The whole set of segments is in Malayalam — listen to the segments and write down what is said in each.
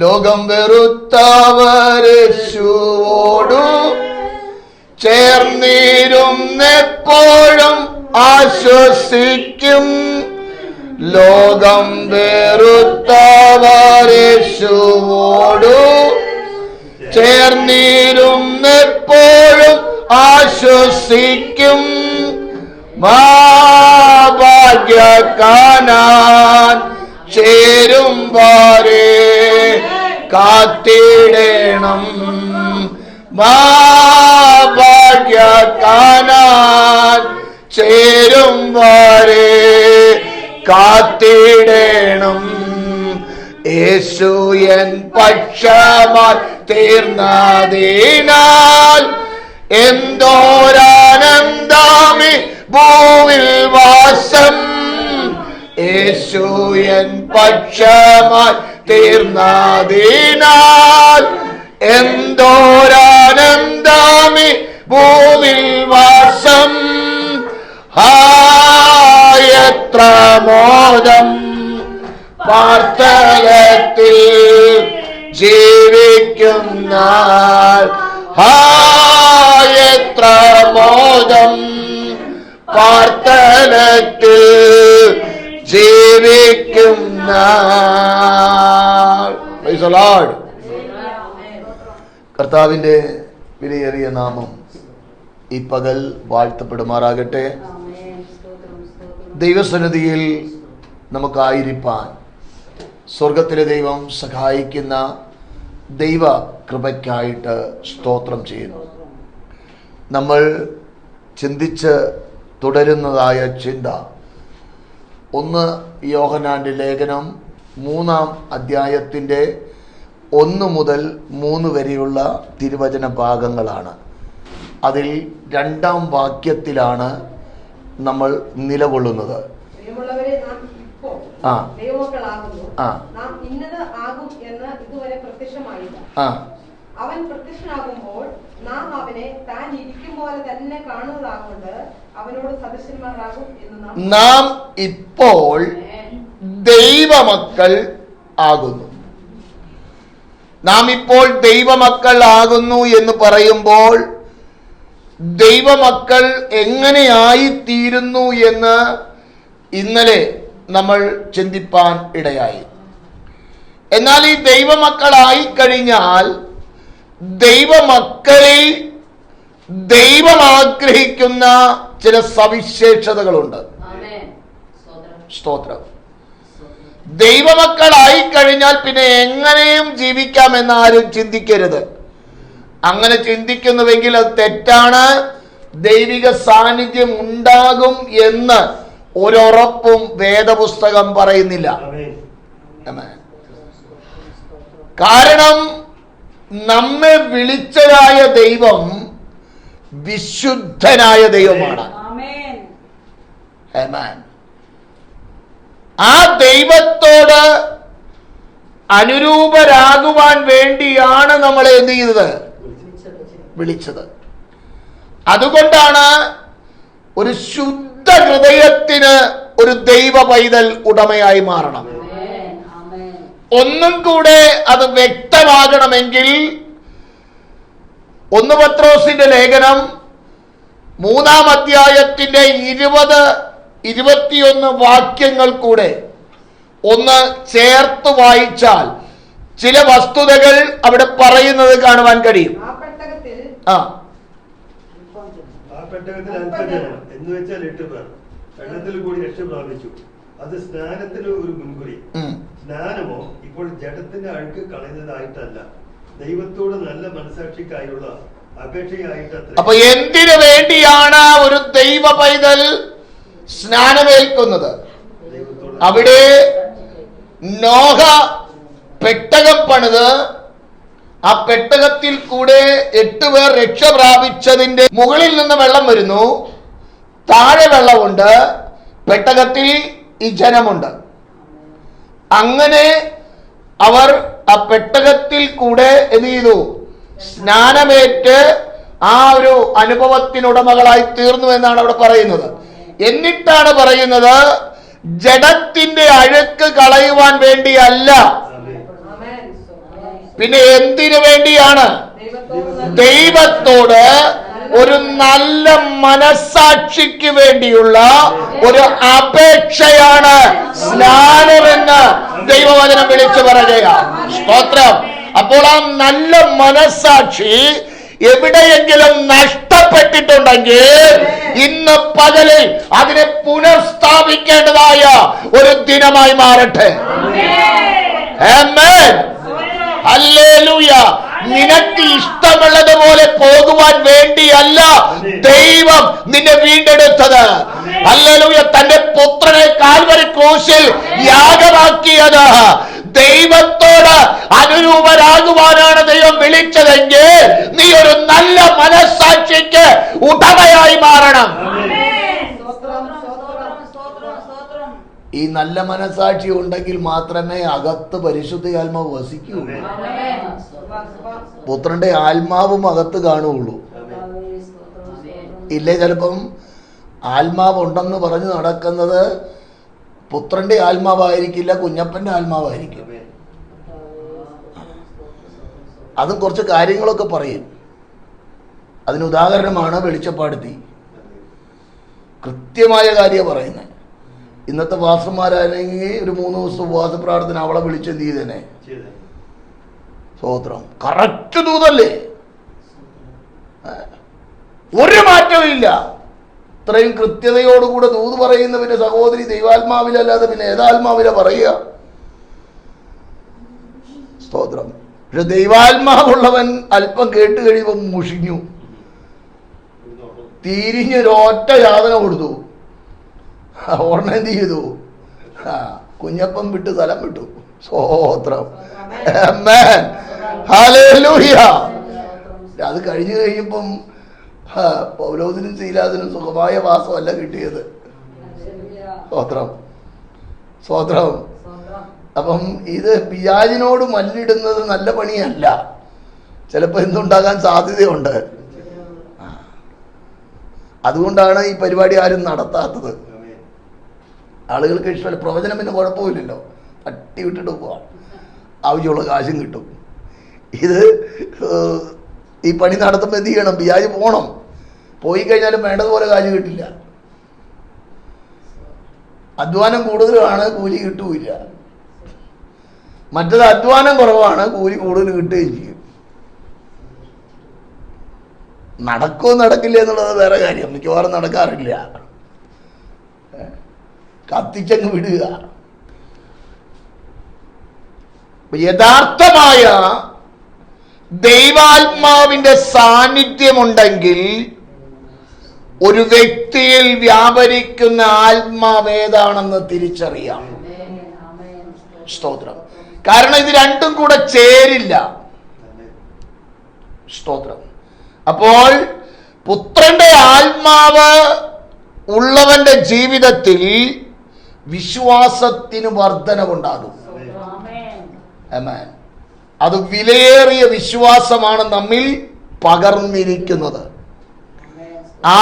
ലോകം വെറുത്തവരേശുവോടു ചേർന്നിരുന്നെപ്പോഴും ആശ്വസിക്കും. ലോകം വെറുത്തവരേശുവോടു ചേർന്നിരുന്നെപ്പോഴും ആശ്വസിക്കും. ഭാഗ്യകാനാൻ ചേരും വരെ കാത്തിടണം. ഭാഗ്യകാനാൻ ചേരും വരെ കാത്തിടണം. യേശു എൻ പക്ഷമായി തീർന്നതിനാൽ എന്തോരാനന്ദമി ഭൂവിൽ വാസം. യേശു എൻ പക്ഷമായി തീർന്നതിനാൽ എന്തോരാനന്ദമി ഭൂവിൽ വാസം. എത്ര മോദം പാർത്തലത്തിൽ ജീവിക്കുന്ന. എത്ര മോദം പാർത്തലത്തിൽ ജീവിക്കുന്ന. കർത്താവിന്റെ വിലയേറിയ നാമം ഈ പകൽ വാഴ്ത്തപ്പെടുമാറാകട്ടെ. ദൈവസന്നിധിയിൽ നമുക്കായിരിക്കാൻ സ്വർഗത്തിലെ ദൈവം സഹായിക്കുന്ന ദൈവ കൃപയ്ക്കായിട്ട് സ്തോത്രം ചെയ്യുന്നു. നമ്മൾ ചിന്തിച്ച് തുടരുന്നതായ ചിന്ത 1 യോഹന്നാന്റെ ലേഖനം 3-ാം അധ്യായത്തിൻ്റെ 1 മുതൽ 3 വരെയുള്ള തിരുവചന ഭാഗങ്ങളാണ്. അതിൽ 2-ാം വാക്യത്തിലാണ് നമ്മൾ നിലകൊള്ളുന്നത്. അവൻ പ്രത്യക്ഷനാകുമ്പോൾ നാം അവനെ താൻ ഇരിക്കും പോലെ തന്നെ കാണുന്നതാകൊണ്ട് അവനോട് സദൃശന്മാരാകും എന്ന് നാം ഇപ്പോൾ ദൈവമക്കൾ ആകുന്നു. നാം ഇപ്പോൾ ദൈവമക്കൾ ആകുന്നു എന്ന് പറയുമ്പോൾ ദൈവമക്കൾ എങ്ങനെയായിത്തീരുന്നു എന്ന് ഇന്നലെ നമ്മൾ ചിന്തിപ്പാൻ ഇടയായി. എന്നാൽ ഈ ദൈവമക്കളായി കഴിഞ്ഞാൽ ദൈവമക്കളിൽ ദൈവം ആഗ്രഹിക്കുന്ന ചില സവിശേഷതകളുണ്ട്. സ്തോത്രം. ദൈവമക്കളായി കഴിഞ്ഞാൽ പിന്നെ എങ്ങനെയും ജീവിക്കാമെന്ന് ആരും ചിന്തിക്കരുത്. അങ്ങനെ ചിന്തിക്കുന്നുവെങ്കിൽ അത് തെറ്റാണ്. ദൈവിക സാന്നിധ്യം ഉണ്ടാകും എന്ന് ഒരുറപ്പും വേദപുസ്തകം പറയുന്നില്ല. കാരണം നമ്മെ വിളിച്ചതായ ദൈവം വിശുദ്ധനായ ദൈവമാണ്. ആ ദൈവത്തോട് അനുരൂപരാകുവാൻ വേണ്ടിയാണ് നമ്മളെ എന്ത് ചെയ്തത്? വിളിച്ചത്. അതുകൊണ്ടാണ് ഒരു ശുദ്ധ ഹൃദയത്തിന് ഒരു ദൈവ പൈതൽ ഉടമയായി മാറണം. ഒന്നും കൂടെ അത് വ്യക്തമാകണമെങ്കിൽ 1 പത്രോസിന്റെ ലേഖനം 3-ാം അധ്യായത്തിന്റെ 20-21 വാക്യങ്ങൾ കൂടെ ഒന്ന് ചേർത്ത് വായിച്ചാൽ ചില വസ്തുതകൾ അവിടെ പറയുന്നത് കാണുവാൻ കഴിയും. വെള്ളത്തിൽ കൂടി രക്ഷ പ്രാപിച്ചു. അത് സ്നാനത്തിന് ഒരു മുൻകുറി. സ്നാനമോ ഇപ്പോൾ ജഡത്തിന്റെ അഴുക്ക് കളയുന്നതായിട്ടല്ല, ദൈവത്തോട് നല്ല മനസാക്ഷിക്കായുള്ള അപേക്ഷയായിട്ടത്ര. അപ്പൊ എന്തിനു വേണ്ടിയാണ് ഒരു ദൈവ പൈതൽ സ്നാനമേൽക്കുന്നത്? അവിടെ നോഹ പെട്ടകം പണിത് ആ പെട്ടകത്തിൽ കൂടെ 8 പേർ രക്ഷ പ്രാപിച്ചതിന്റെ മുകളിൽ നിന്ന് വെള്ളം വരുന്നു, താഴെ വെള്ളമുണ്ട്, പെട്ടകത്തിൽ ഈ ജനമുണ്ട്. അങ്ങനെ അവർ ആ പെട്ടകത്തിൽ കൂടെ എന്ത് ചെയ്തു? സ്നാനമേറ്റ് ആ ഒരു അനുഭവത്തിനുടമകളായി തീർന്നു എന്നാണ് അവിടെ പറയുന്നത്. എന്നിട്ടാണ് പറയുന്നത് ജഡത്തിന്റെ അഴുക്ക് കളയുവാൻ വേണ്ടിയല്ല, പിന്നെ എന്തിനു വേണ്ടിയാണ്? ദൈവത്തോട് ഒരു നല്ല മനസാക്ഷിക്ക് വേണ്ടിയുള്ള ഒരു അപേക്ഷയാണ് സ്നാനമെന്ന് ദൈവവചനം വിളിച്ചു പറയുക. സ്തോത്രം. അപ്പോൾ ആ നല്ല മനസാക്ഷി എവിടെയെങ്കിലും നഷ്ടപ്പെട്ടിട്ടുണ്ടെങ്കിൽ ഇന്ന് പകലിൽ അതിനെ പുനഃസ്ഥാപിക്കേണ്ടതായ ഒരു ദിനമായി മാറട്ടെ. ആമേൻ. ഹല്ലേലൂയ. നിനക്ക് ഇഷ്ടമുള്ളതുപോലെ പോകുവാൻ വേണ്ടിയല്ല ദൈവം നിന്നെ വീണ്ടെടുത്തത്. ഹല്ലേലൂയ. തന്റെ പുത്രനെ കാൽവരി ക്രൂശിൽ യാഗമാക്കിയത് ദൈവത്തോട് അനുരൂപരാകുവാനാണ് ദൈവം വിളിച്ചതെങ്കിൽ നീ ഒരു നല്ല മനസ്സാക്ഷിക്ക് ഉടമയായി മാറണം. ഈ നല്ല മനസാക്ഷി ഉണ്ടെങ്കിൽ മാത്രമേ അകത്ത് പരിശുദ്ധ ആത്മാവ് വസിക്കൂ. പുത്രന്റെ ആത്മാവും അകത്ത് കാണുകയുള്ളൂ. ഇല്ലേ ചിലപ്പം ആത്മാവ് ഉണ്ടെന്ന് പറഞ്ഞ് നടക്കുന്നത് പുത്രന്റെ ആത്മാവായിരിക്കില്ല, കുഞ്ഞപ്പന്റെ ആത്മാവായിരിക്കും. അതും കുറച്ച് കാര്യങ്ങളൊക്കെ പറയും. അതിന് ഉദാഹരണമാണ് വെളിച്ചപ്പാടുത്തി. കൃത്യമായ കാര്യം പറയുന്നത്. ഇന്നത്തെ പാസ്റ്റർമാരാണെങ്കിൽ ഒരു 3 ദിവസം ഉപവാസ പ്രാർത്ഥന അവളെ വിളിച്ചെന്ത് ചെയ്തേനെ? സ്തോത്രം. കറക്റ്റ് ദൂതല്ലേ, ഒരു മാറ്റവും ഇല്ല. ഇത്രയും കൃത്യതയോടുകൂടെ ദൂത് പറയുന്നവന്റെ സഹോദരി ദൈവാത്മാവിലല്ലാതെ പിന്നെ ഏതാത്മാവില പറയുക? സ്തോത്രം. പക്ഷെ ദൈവാത്മാവുള്ളവൻ അല്പം കേട്ട് കഴിയുമ്പോൾ മുഷിഞ്ഞു, തിരിഞ്ഞൊരൊറ്റ യാതന കൊടുത്തു. ഓർണ എന്ത് ചെയ്തു? കുഞ്ഞപ്പം വിട്ട് സ്ഥലം വിട്ടു. സ്തോത്രം. ആമേൻ. ഹല്ലേലൂയ. അത് കഴിഞ്ഞു കഴിയുമ്പം പൗലോസിനും ശീലാസിനും സുഖമായ വാസമല്ല കിട്ടിയത്. സ്തോത്രം. സ്തോത്രം. അപ്പം ഇത് പിശാചിനോട് മല്ലിടുന്നത് നല്ല പണിയല്ല. ചിലപ്പോൾ എന്തുണ്ടാകാൻ സാധ്യതയുണ്ട്. അതുകൊണ്ടാണ് ഈ പരിപാടി ആരും നടത്താത്തത്. ആളുകൾക്ക് ഇഷ്ടമല്ല. പ്രവചനം പിന്നെ കുഴപ്പമില്ലല്ലോ, തട്ടി വിട്ടിട്ട് പോവാം, ആവശ്യമുള്ള കാശും കിട്ടും. ഇത് ഈ പണി നടത്തുമ്പോൾ എന്ത് ചെയ്യണം? പിശാച് പോകണം. പോയി കഴിഞ്ഞാലും വേണ്ടതുപോലെ കാശ് കിട്ടില്ല. അധ്വാനം കൂടുതലാണ്, കൂലി കിട്ടൂല. മറ്റത് അധ്വാനം കുറവാണ്, കൂലി കൂടുതൽ കിട്ടുകയും ചെയ്യും. നടക്കോ നടക്കില്ല എന്നുള്ളത് വേറെ കാര്യം. മിക്കവാറും നടക്കാറില്ല. കത്തിച്ചങ്ങ് വിടുക. യഥാർത്ഥമായ ദൈവാത്മാവിന്റെ സാന്നിധ്യമുണ്ടെങ്കിൽ ഒരു വ്യക്തിയിൽ വ്യാപരിക്കുന്ന ആത്മാവ് ഏതാണെന്ന് തിരിച്ചറിയാം. സ്തോത്രം. കാരണം ഇത് രണ്ടും കൂടെ ചേരില്ല. സ്തോത്രം. അപ്പോൾ പുത്രന്റെ ആത്മാവ് ഉള്ളവന്റെ ജീവിതത്തിൽ വിശ്വാസത്തിന് വർധനവുണ്ടാകും. ആമേൻ. അത് വിലയേറിയ വിശ്വാസമാണ് നമ്മിൽ പകർന്നിരിക്കുന്നത്. ആ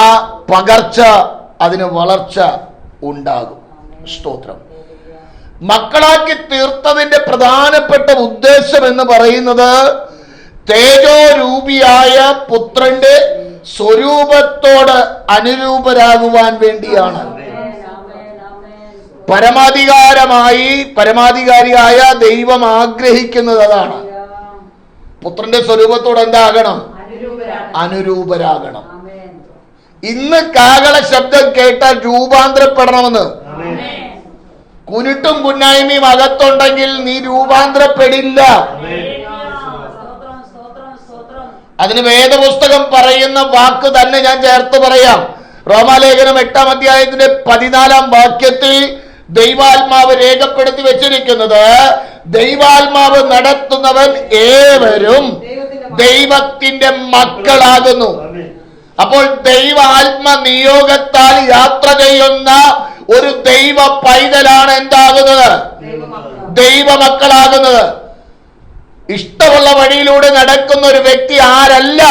പകർച്ച, അതിന് വളർച്ച ഉണ്ടാകും. സ്തോത്രം. മക്കളാക്കി തീർത്തതിന്റെ പ്രധാനപ്പെട്ട ഉദ്ദേശം എന്ന് പറയുന്നത് തേജോരൂപിയായ പുത്രന്റെ സ്വരൂപത്തോട് അനുരൂപരാകുവാൻ വേണ്ടിയാണ്. പരമാധികാരിയായ ദൈവം ആഗ്രഹിക്കുന്നത് അതാണ്. പുത്രന്റെ സ്വരൂപത്തോട് എന്താകണം? അനുരൂപരാകണം. ഇന്ന് കാഹള ശബ്ദം കേട്ടാൽ രൂപാന്തരപ്പെടണമെന്ന്. കുരുട്ടും കുന്നായ്മയും അകത്തുണ്ടെങ്കിൽ നീ രൂപാന്തരപ്പെടില്ല. അതിന് വേദപുസ്തകം പറയുന്ന വാക്ക് തന്നെ ഞാൻ ചേർത്ത് പറയാം. റോമാലേഖനം 8-ാം അധ്യായത്തിന്റെ 14-ാം വാക്യത്തിൽ ദൈവാത്മാവ് രേഖപ്പെടുത്തി വെച്ചിരിക്കുന്നത്, ദൈവാത്മാവ് നടത്തുന്നവൻ ഏവരും ദൈവത്തിന്റെ മക്കളാകുന്നു. അപ്പോൾ ദൈവാത്മ നിയോഗത്താൽ യാത്ര ചെയ്യുന്ന ഒരു ദൈവ പൈതലാണ് എന്താകുന്നത്? ദൈവമക്കളാകുന്നത്. ഇഷ്ടമുള്ള വഴിയിലൂടെ നടക്കുന്ന ഒരു വ്യക്തി ആരല്ല.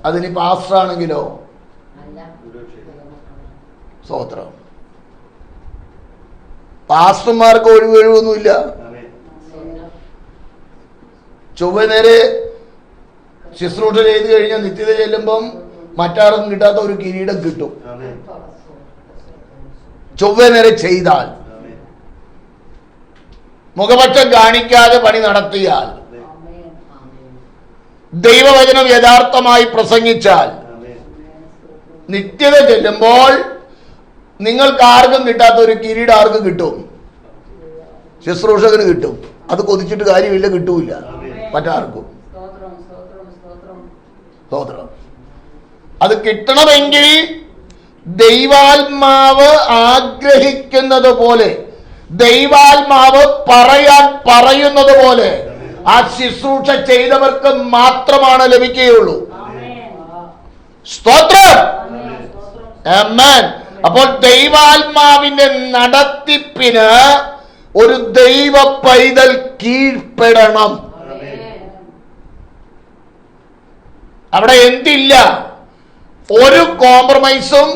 അതിന് പാസ്റ്ററാണെങ്കിലോ സ്തോത്രം. പാസ്റ്റർമാർക്ക് ഒഴിവൊഴിവൊന്നുമില്ല. ചൊവ്വ നേരെ ശുശ്രൂഷ ചെയ്ത് കഴിഞ്ഞാൽ നിത്യത ചെല്ലുമ്പം മറ്റാർക്കും കിട്ടാത്ത ഒരു കിരീടം കിട്ടും. ചൊവ്വ നേരെ ചെയ്താൽ, മുഖപക്ഷം കാണിക്കാതെ പണി നടത്തിയാൽ, ദൈവവചനം യഥാർത്ഥമായി പ്രസംഗിച്ചാൽ, നിത്യത ചെല്ലുമ്പോൾ നിങ്ങൾക്ക് ആർക്കും കിട്ടാത്ത ഒരു കിരീടം ആർക്കും കിട്ടും? ശുശ്രൂഷകന് കിട്ടും. അത് കൊതിച്ചിട്ട് കാര്യമില്ല, കിട്ടൂല മറ്റാർക്കും. സ്തോത്രം. അത് കിട്ടണമെങ്കിൽ ദൈവാത്മാവ് ആഗ്രഹിക്കുന്നത് പോലെ, ദൈവാത്മാവ് പറയുന്നത് പോലെ ആ ശുശ്രൂഷ ചെയ്തവർക്ക് മാത്രമാണ് ലഭിക്കുകയുള്ളൂ. സ്തോത്രം. ആമേൻ. അപ്പോൾ ദൈവാത്മാവിന്റെ നടത്തിപ്പിന് ഒരു ദൈവ പൈതൽ കീഴ്പ്പെടണം. അവിടെ എന്തില്ല? ഒരു കോംപ്രമൈസും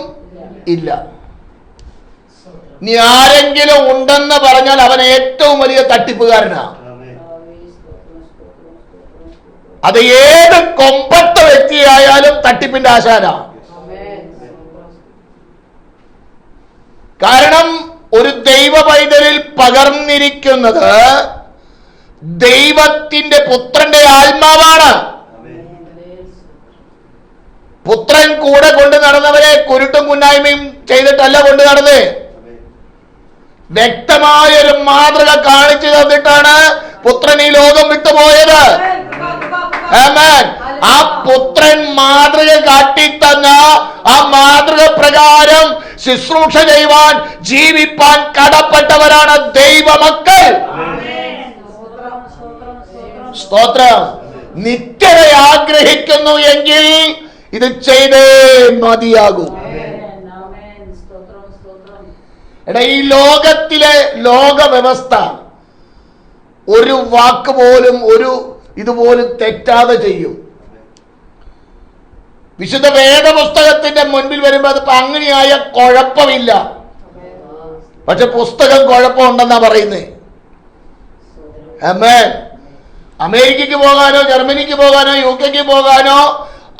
ഇല്ല. ഇനി ആരെങ്കിലും ഉണ്ടെന്ന് പറഞ്ഞാൽ അവൻ ഏറ്റവും വലിയ തട്ടിപ്പുകാരനാണ്. അത് ഏത് കൊമ്പത്ത വ്യക്തിയായാലും തട്ടിപ്പിന്റെ ആശാനാണ്. കാരണം ഒരു ദൈവ പൈതലിൽ പകർന്നിരിക്കുന്നത് ദൈവത്തിന്റെ പുത്രന്റെ ആത്മാവാണ്. പുത്രൻ കൂടെ കൊണ്ടു നടന്നവരെ കുരുട്ടും കുന്നായ്മയും ചെയ്തിട്ടല്ല കൊണ്ടു നടന്നേ. വ്യക്തമായൊരു മാതൃക കാണിച്ചു തന്നിട്ടാണ് പുത്രൻ ഈ ലോകം വിട്ടുപോയത്. ആമേൻ. ആ പുത്രൻ മാതൃക കാട്ടിത്തന്ന ആ മാതൃക പ്രകാരം ശുശ്രൂഷ ചെയ്യുവാൻ, ജീവിപ്പാൻ കടപ്പെട്ടവരാണ് ദൈവമക്കൾ. സ്തോത്രം. നിത്യത ആഗ്രഹിക്കുന്നു എങ്കിൽ ഇത് ചെയ്തേ മതിയാകൂ. എടാ, ഈ ലോകത്തിലെ ലോക വ്യവസ്ഥ ഒരു വാക്ക് പോലും ഒരു ഇതുപോലും തെറ്റാതെ ചെയ്യും. വിശുദ്ധ വേദപുസ്തകത്തിന്റെ മുൻപിൽ വരുമ്പോൾ അതിപ്പോ അങ്ങനെയായ കുഴപ്പമില്ല. പക്ഷെ പുസ്തകം കുഴപ്പമുണ്ടെന്നാ പറയുന്നേ. ആമേൻ. അമേരിക്കക്ക് പോകാനോ ജർമ്മനിക്ക് പോകാനോ UK പോകാനോ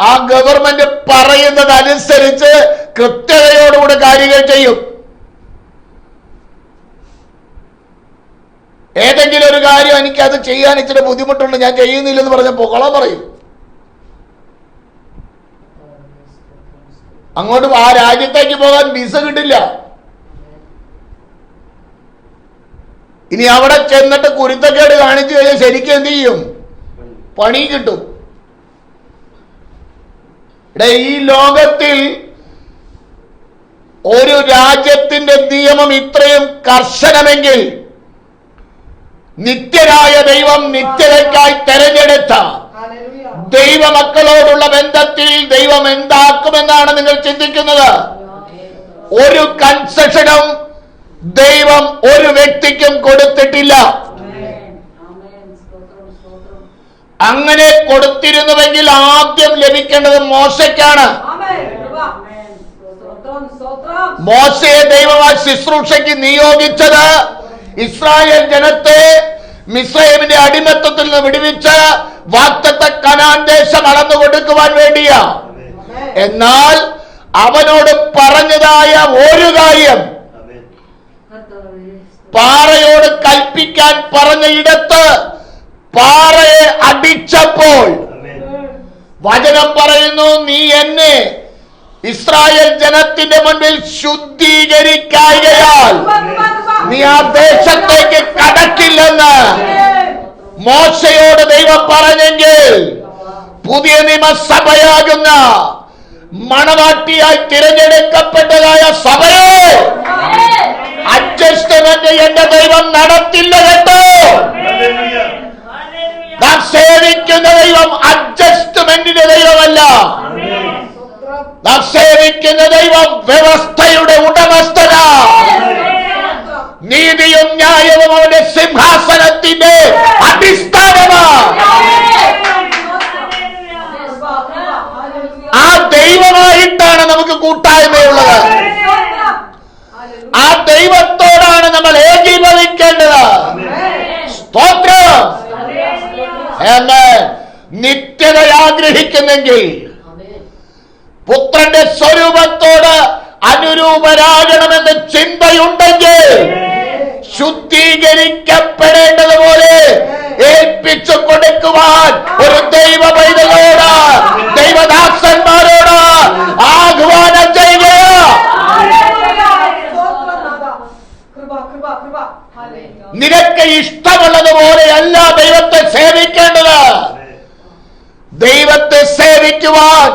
ആ ഗവൺമെന്റ് പറയുന്നത് അനുസരിച്ച് കൃത്യതയോടുകൂടി കാര്യങ്ങൾ ചെയ്യും. ഏതെങ്കിലും ഒരു കാര്യം എനിക്ക് അത് ചെയ്യാൻ ഇച്ചിരി ബുദ്ധിമുട്ടുണ്ട്, ഞാൻ ചെയ്യുന്നില്ലെന്ന് പറഞ്ഞ പൊക്കളം പറയും. അങ്ങോട്ട് ആ രാജ്യത്തേക്ക് പോകാൻ വിസ കിട്ടില്ല. ഇനി അവിടെ ചെന്നിട്ട് കുരുത്തക്കേട് കാണിച്ചു കഴിഞ്ഞാൽ ശരിക്കും എന്ത് ചെയ്യും? പണി കിട്ടും. ഈ ലോകത്തിൽ ഒരു രാജ്യത്തിന്റെ നിയമം ഇത്രയും കർശനമെങ്കിൽ നിത്യരായ ദൈവം നിത്യതയ്ക്കായി തെരഞ്ഞെടുത്ത ദൈവമക്കളോടുള്ള ബന്ധത്തിൽ ദൈവം എന്താക്കുമെന്നാണ് നിങ്ങൾ ചിന്തിക്കുന്നത്? ഒരു കൺസെഷനും ദൈവം ഒരു വ്യക്തിക്കും കൊടുത്തിട്ടില്ല. അങ്ങനെ കൊടുത്തിരുന്നുവെങ്കിൽ ആദ്യം ലഭിക്കേണ്ടത് മോശയ്ക്കാണ്. മോശയെ ദൈവം ശുശ്രൂഷയ്ക്ക് നിയോഗിച്ചത് ഇസ്രായേൽ ജനത്തെ മിസ്രയീമിന്റെ അടിമത്തത്തിൽ നിന്ന് വിടുവിച്ച് വാഗ്ദത്ത കനാൻ ദേശം അളന്നു കൊടുക്കുവാൻ വേണ്ടിയാ. എന്നാൽ അവനോട് പറഞ്ഞതായ ഒരു കാര്യം, പാറയോട് കൽപ്പിക്കാൻ പറഞ്ഞ ഇടത്ത് പാറയെ അടിച്ചപ്പോൾ വചനം പറയുന്നു, നീ എന്നെ ഇസ്രായേൽ ജനത്തിന്റെ മുൻപിൽ ശുദ്ധീകരിക്കായാൽ നീ ആ ദേശത്തേക്ക് കടക്കില്ലെന്ന് മോശയോട് ദൈവം പറഞ്ഞെങ്കിൽ പുതിയ നിയമസഭയാകുന്ന മണവാട്ടിയായി തിരഞ്ഞെടുക്കപ്പെട്ടതായ സഭയെ അഡ്ജസ്റ്റ്മെന്റ് എന്റെ ദൈവം നടത്തില്ല കേട്ടോ. നാം സേവിക്കുന്ന ദൈവം അഡ്ജസ്റ്റ്മെന്റിന്റെ ദൈവമല്ല. നാം സേവിക്കുന്ന ദൈവം വ്യവസ്ഥയുടെ ഉടമസ്ഥനാ. നീതിയും ന്യായവും അവന്റെ സിംഹാസനത്തിന്റെ അടിസ്ഥാനമാണ്. ആ ദൈവമായിട്ടാണ് നമുക്ക് കൂട്ടായ്മയുള്ളത്. ആ ദൈവത്തോടാണ് നമ്മൾ ഏകീഭവിക്കേണ്ടത്. സ്തോത്രം. ആമേൻ. നിത്യത ആഗ്രഹിക്കുന്നെങ്കിൽ പുത്രന്റെ സ്വരൂപത്തോട് അനുരൂപരാകണമെന്ന് ചിന്തയുണ്ടെങ്കിൽ ശുദ്ധീകരിക്കപ്പെടേണ്ടതുപോലെ ഏൽപ്പിച്ചു കൊടുക്കുവാൻ ഒരു ദൈവ പൈതലോട്, ദൈവദാസന്മാരോട് ആഹ്വാനം ചെയ്യുക. നിനക്ക് ഇഷ്ടമുള്ളതുപോലെയല്ല ദൈവത്തെ സേവിക്കേണ്ടത്. ദൈവത്തെ സേവിക്കുവാൻ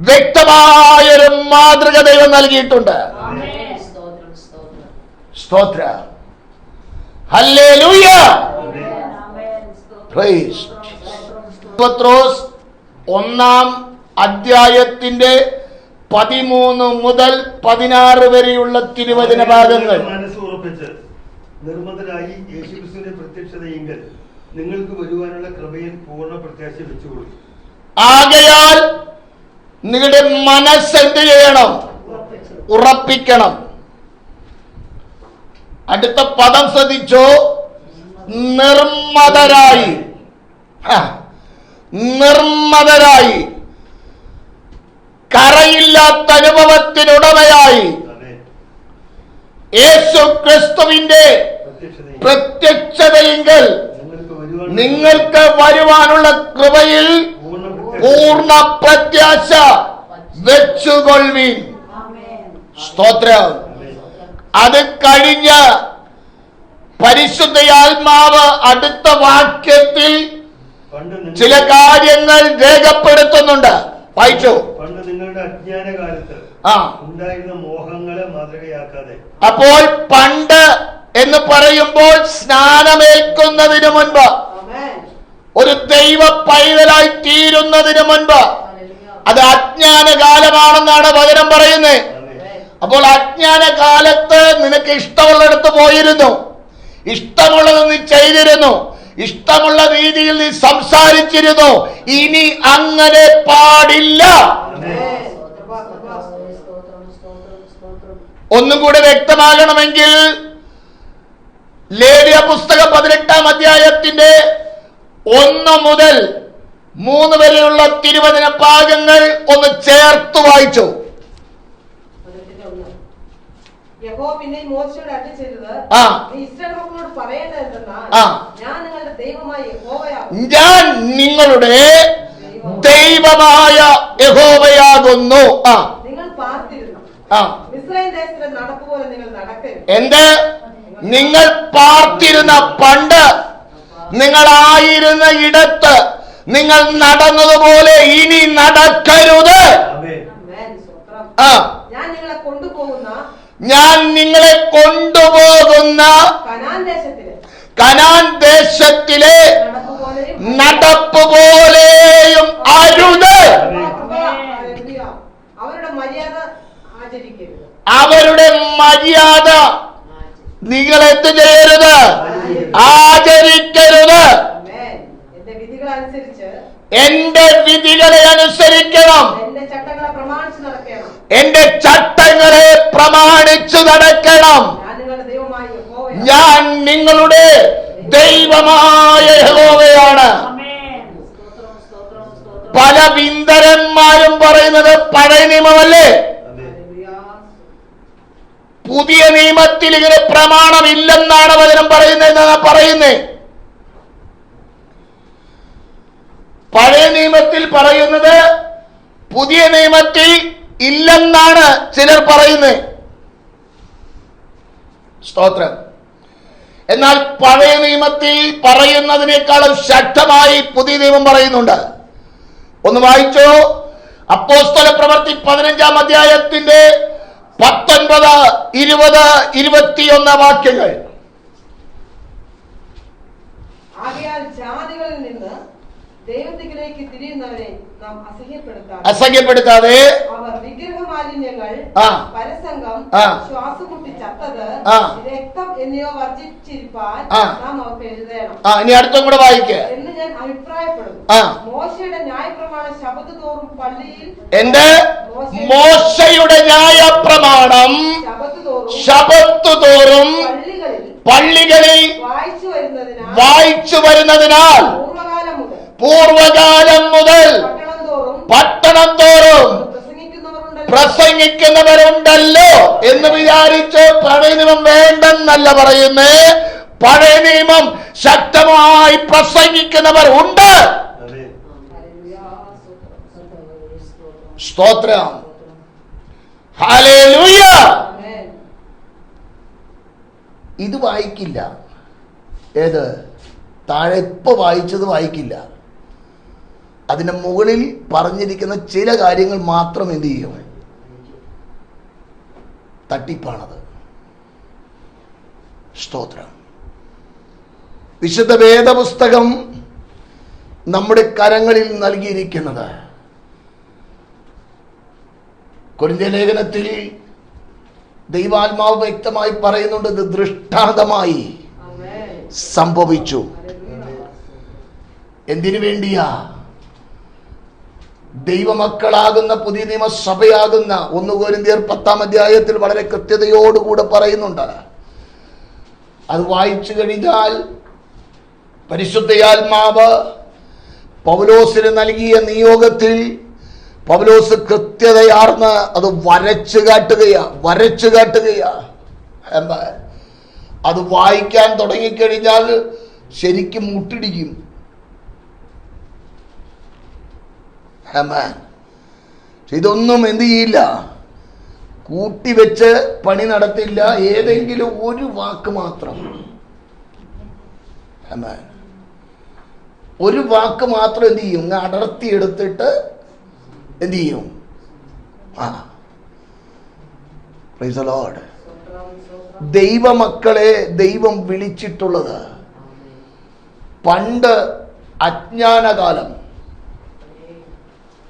വ്യക്തമായൊരു മാതൃക ദൈവം നൽകിയിട്ടുണ്ട്. സ്തോത്രം. ഹല്ലേലൂയ. പ്രൈസ്. പത്രോസ് 1-ാം അധ്യായത്തിന്റെ 13 മുതൽ 16 വരെയുള്ള തിരുവചന ഭാഗങ്ങൾ. മനസ്സുറപ്പിച്ച് നിർമ്മതരായി യേശുക്രിസ്തുവിന്റെ പ്രത്യക്ഷതയെങ്കിൽ നിങ്ങൾക്ക് വരുവാനുള്ള കൃപയിൽ പൂർണ്ണ പ്രത്യാശ വെച്ചുകൊള്ളു. ആകയാൽ നിങ്ങളുടെ മനസ്സ് എന്ത് ചെയ്യണം? ഉറപ്പിക്കണം. അടുത്ത പദം ശ്രദ്ധിച്ചോ. നിർമ്മതരായി. നിർമ്മതരായി, കറയില്ലാത്ത അനുഭവത്തിനുടമയായി യേശു ക്രിസ്തുവിന്റെ പ്രത്യക്ഷതയെങ്കിൽ നിങ്ങൾക്ക് വരുവാനുള്ള കൃപയിൽ പൂർണ്ണ പ്രത്യാശ വെച്ചുകൊള്ളുവിൻ. സ്തോത്രം. അത് കഴിഞ്ഞ് പരിശുദ്ധയാത്മാവ് അടുത്ത വാക്യത്തിൽ ചില കാര്യങ്ങൾ രേഖപ്പെടുത്തുന്നുണ്ട്. വായിച്ചു. പണ്ട് നിങ്ങളുടെ അജ്ഞാനകാലത്ത് ഉണ്ടായിരുന്ന മോഹങ്ങളെ മാതൃകയാക്കാതെ. അപ്പോൾ പണ്ട് എന്ന് പറയുമ്പോൾ സ്നാനമേൽക്കുന്നതിന് മുൻപ്, ഒരു ദൈവ പൈതലായി തീരുന്നതിന് മുൻപ്, അത് അജ്ഞാന കാലമാണെന്നാണ് വചനം പറയുന്നത്. അപ്പോൾ അജ്ഞാന കാലത്ത് നിനക്ക് ഇഷ്ടമുള്ളിടത്ത് പോയിരുന്നു, ഇഷ്ടമുള്ളത് നീ ചെയ്തിരുന്നു, ഇഷ്ടമുള്ള രീതിയിൽ നീ സംസാരിച്ചിരുന്നു. ഇനി അങ്ങനെ പാടില്ല. ഒന്നും കൂടെ വ്യക്തമാകണമെങ്കിൽ ലേവ്യ പുസ്തകം 18-ാം അധ്യായത്തിന്റെ 1 മുതൽ 3 വരെയുള്ള തിരുവചന ഭാഗങ്ങൾ ഒന്ന് ചേർത്ത് വായിച്ചു. യഹോവ പിന്നെ മോശയോട് അരുളിച്ചെയ്തത്, നീ ഇസ്രായേൽ മക്കളോട് പറയേണ്ടത് എന്തെന്നാൽ, ഞാൻ നിങ്ങളുടെ ദൈവമായ യഹോവയാകുന്നു. ഞാൻ നിങ്ങളുടെ ദൈവമായ യഹോവയാകുന്നു. നിങ്ങൾ പാർത്തിരുന്നു മിസ്രയീം ദേശത്തിലെ നടപ്പ് പോലെ നിങ്ങൾ നടക്കരുത്. എന്ത്? നിങ്ങൾ പാർത്തിരുന്ന, പണ്ട് നിങ്ങളായിരുന്ന ഇടത്ത് നിങ്ങൾ നടന്നതുപോലെ ഇനി നടക്കരുത്. ഞാൻ നിങ്ങളെ കൊണ്ടുപോകുന്ന കനാൻ ദേശത്തിലെ നടപ്പ് പോലെയും അരുത്. അവരുടെ മര്യാദ നിങ്ങൾ എന്ത് ചെയ്യരുത്? ആചരിക്കരുത്. എന്റെ വിധികളെ അനുസരിക്കണം. എന്റെ ചട്ടങ്ങളെ പ്രമാണിച്ചു നടക്കണം. ഞാൻ നിങ്ങളുടെ ദൈവമായ യഹോവയാണ്. പല വിന്ദരന്മാരും പറയുന്നത് പഴയ നിയമമല്ലേ? പുതിയ നിയമത്തിൽ ഇങ്ങനെ പ്രമാണമില്ലെന്നാണ് വചനം പറയുന്നത്. പഴയ നിയമത്തിൽ പറയുന്നത് പുതിയ നിയമത്തിൽ ഇല്ലെന്നാണ് ചിലർ പറയുന്നത്. സ്തോത്രം. എന്നാൽ പഴയ നിയമത്തിൽ പറയുന്നതിനേക്കാളും ശക്തമായി പുതിയ നിയമം പറയുന്നുണ്ട്. ഒന്ന് വായിച്ചോ. അപ്പോസ്തല പ്രവൃത്തി 15-ാം അധ്യായത്തിന്റെ 19, 20, 21 വാക്യങ്ങൾ. ആകയാൽ ജാതികളിൽ നിന്ന് ദൈവത്തിലേക്ക് തിരിയുന്നവരെ നാം അസഹ്യപ്പെടുത്താതെ അവർ വിഗ്രഹമാലിന്യങ്ങൾ, പരസംഗം, ശ്വാസമുട്ടി ചത്തത്, രക്തം എന്നിവ വർജിച്ചിരിപ്പാൻ നാം അവർക്ക് എഴുതണം. ഇനി അടുത്തും കൂടെ വായിക്കുക എന്ന് ഞാൻ അഭിപ്രായപ്പെടുന്നു. മോശയുടെ ന്യായപ്രമാണം ശബത്ത് തോറും പള്ളിയിൽ മോശയുടെ ന്യായപ്രമാണം ശബത്ത് തോറും പള്ളികളിൽ വായിച്ചു വരുന്നതിനാൽ പൂർവകാലം മുതൽ പട്ടണം തോറും പ്രസംഗിക്കുന്നവരുണ്ടല്ലോ എന്ന് വിചാരിച്ച് പഴയ നിയമം വേണ്ടെന്നല്ല പറയുന്നേ. പഴയ നിയമം ശക്തമായി പ്രസംഗിക്കുന്നവർ ഉണ്ട്. സ്തോത്രം. ഹല്ലേലൂയ. ഇത് വായിക്കില്ല. ഏത് താഴെ ഇപ്പൊ വായിച്ചത് വായിക്കില്ല. അതിന്റെ മുകളിൽ പറഞ്ഞിരിക്കുന്ന ചില കാര്യങ്ങൾ മാത്രം എന്ത് ചെയ്യും? തട്ടിപ്പാണത്. സ്തോത്രം. വിശുദ്ധ വേദപുസ്തകം നമ്മുടെ കരങ്ങളിൽ നൽകിയിരിക്കുന്നത് കൊരിന്ത്യർ ലേഖനത്തിൽ ദൈവാത്മാവ് വ്യക്തമായി പറയുന്നുണ്ട്, ഇത് ദൃഷ്ടാന്തമായി സംഭവിച്ചു. എന്തിനു വേണ്ടിയാ? ദൈവമക്കളാകുന്ന പുതിയ നിയമസഭയാകുന്ന 1 കൊരിന്ത്യർ 10-ാം അധ്യായത്തിൽ വളരെ കൃത്യതയോടുകൂടെ പറയുന്നുണ്ട്. അത് വായിച്ചു കഴിഞ്ഞാൽ പരിശുദ്ധയാത്മാവ് പൗലോസിന് നൽകിയ നിയോഗത്തിൽ പൗലോസ് കൃത്യതയാർന്ന് അത് വരച്ചു കാട്ടുകയാ. അത് വായിക്കാൻ തുടങ്ങിക്കഴിഞ്ഞാൽ ശരിക്കും മുട്ടിടിക്കും. ഇതൊന്നും എന്ത് ചെയ്യില്ല, കൂട്ടിവെച്ച് പണി നടത്തില്ല. ഏതെങ്കിലും ഒരു വാക്ക് മാത്രം, ഒരു വാക്ക് മാത്രം എന്ത് ചെയ്യും? അടർത്തിയെടുത്തിട്ട് എന്ത് ചെയ്യും? Praise the Lord. ദൈവമക്കളെ ദൈവം വിളിച്ചിട്ടുള്ളത് പണ്ട് അജ്ഞാനകാലം.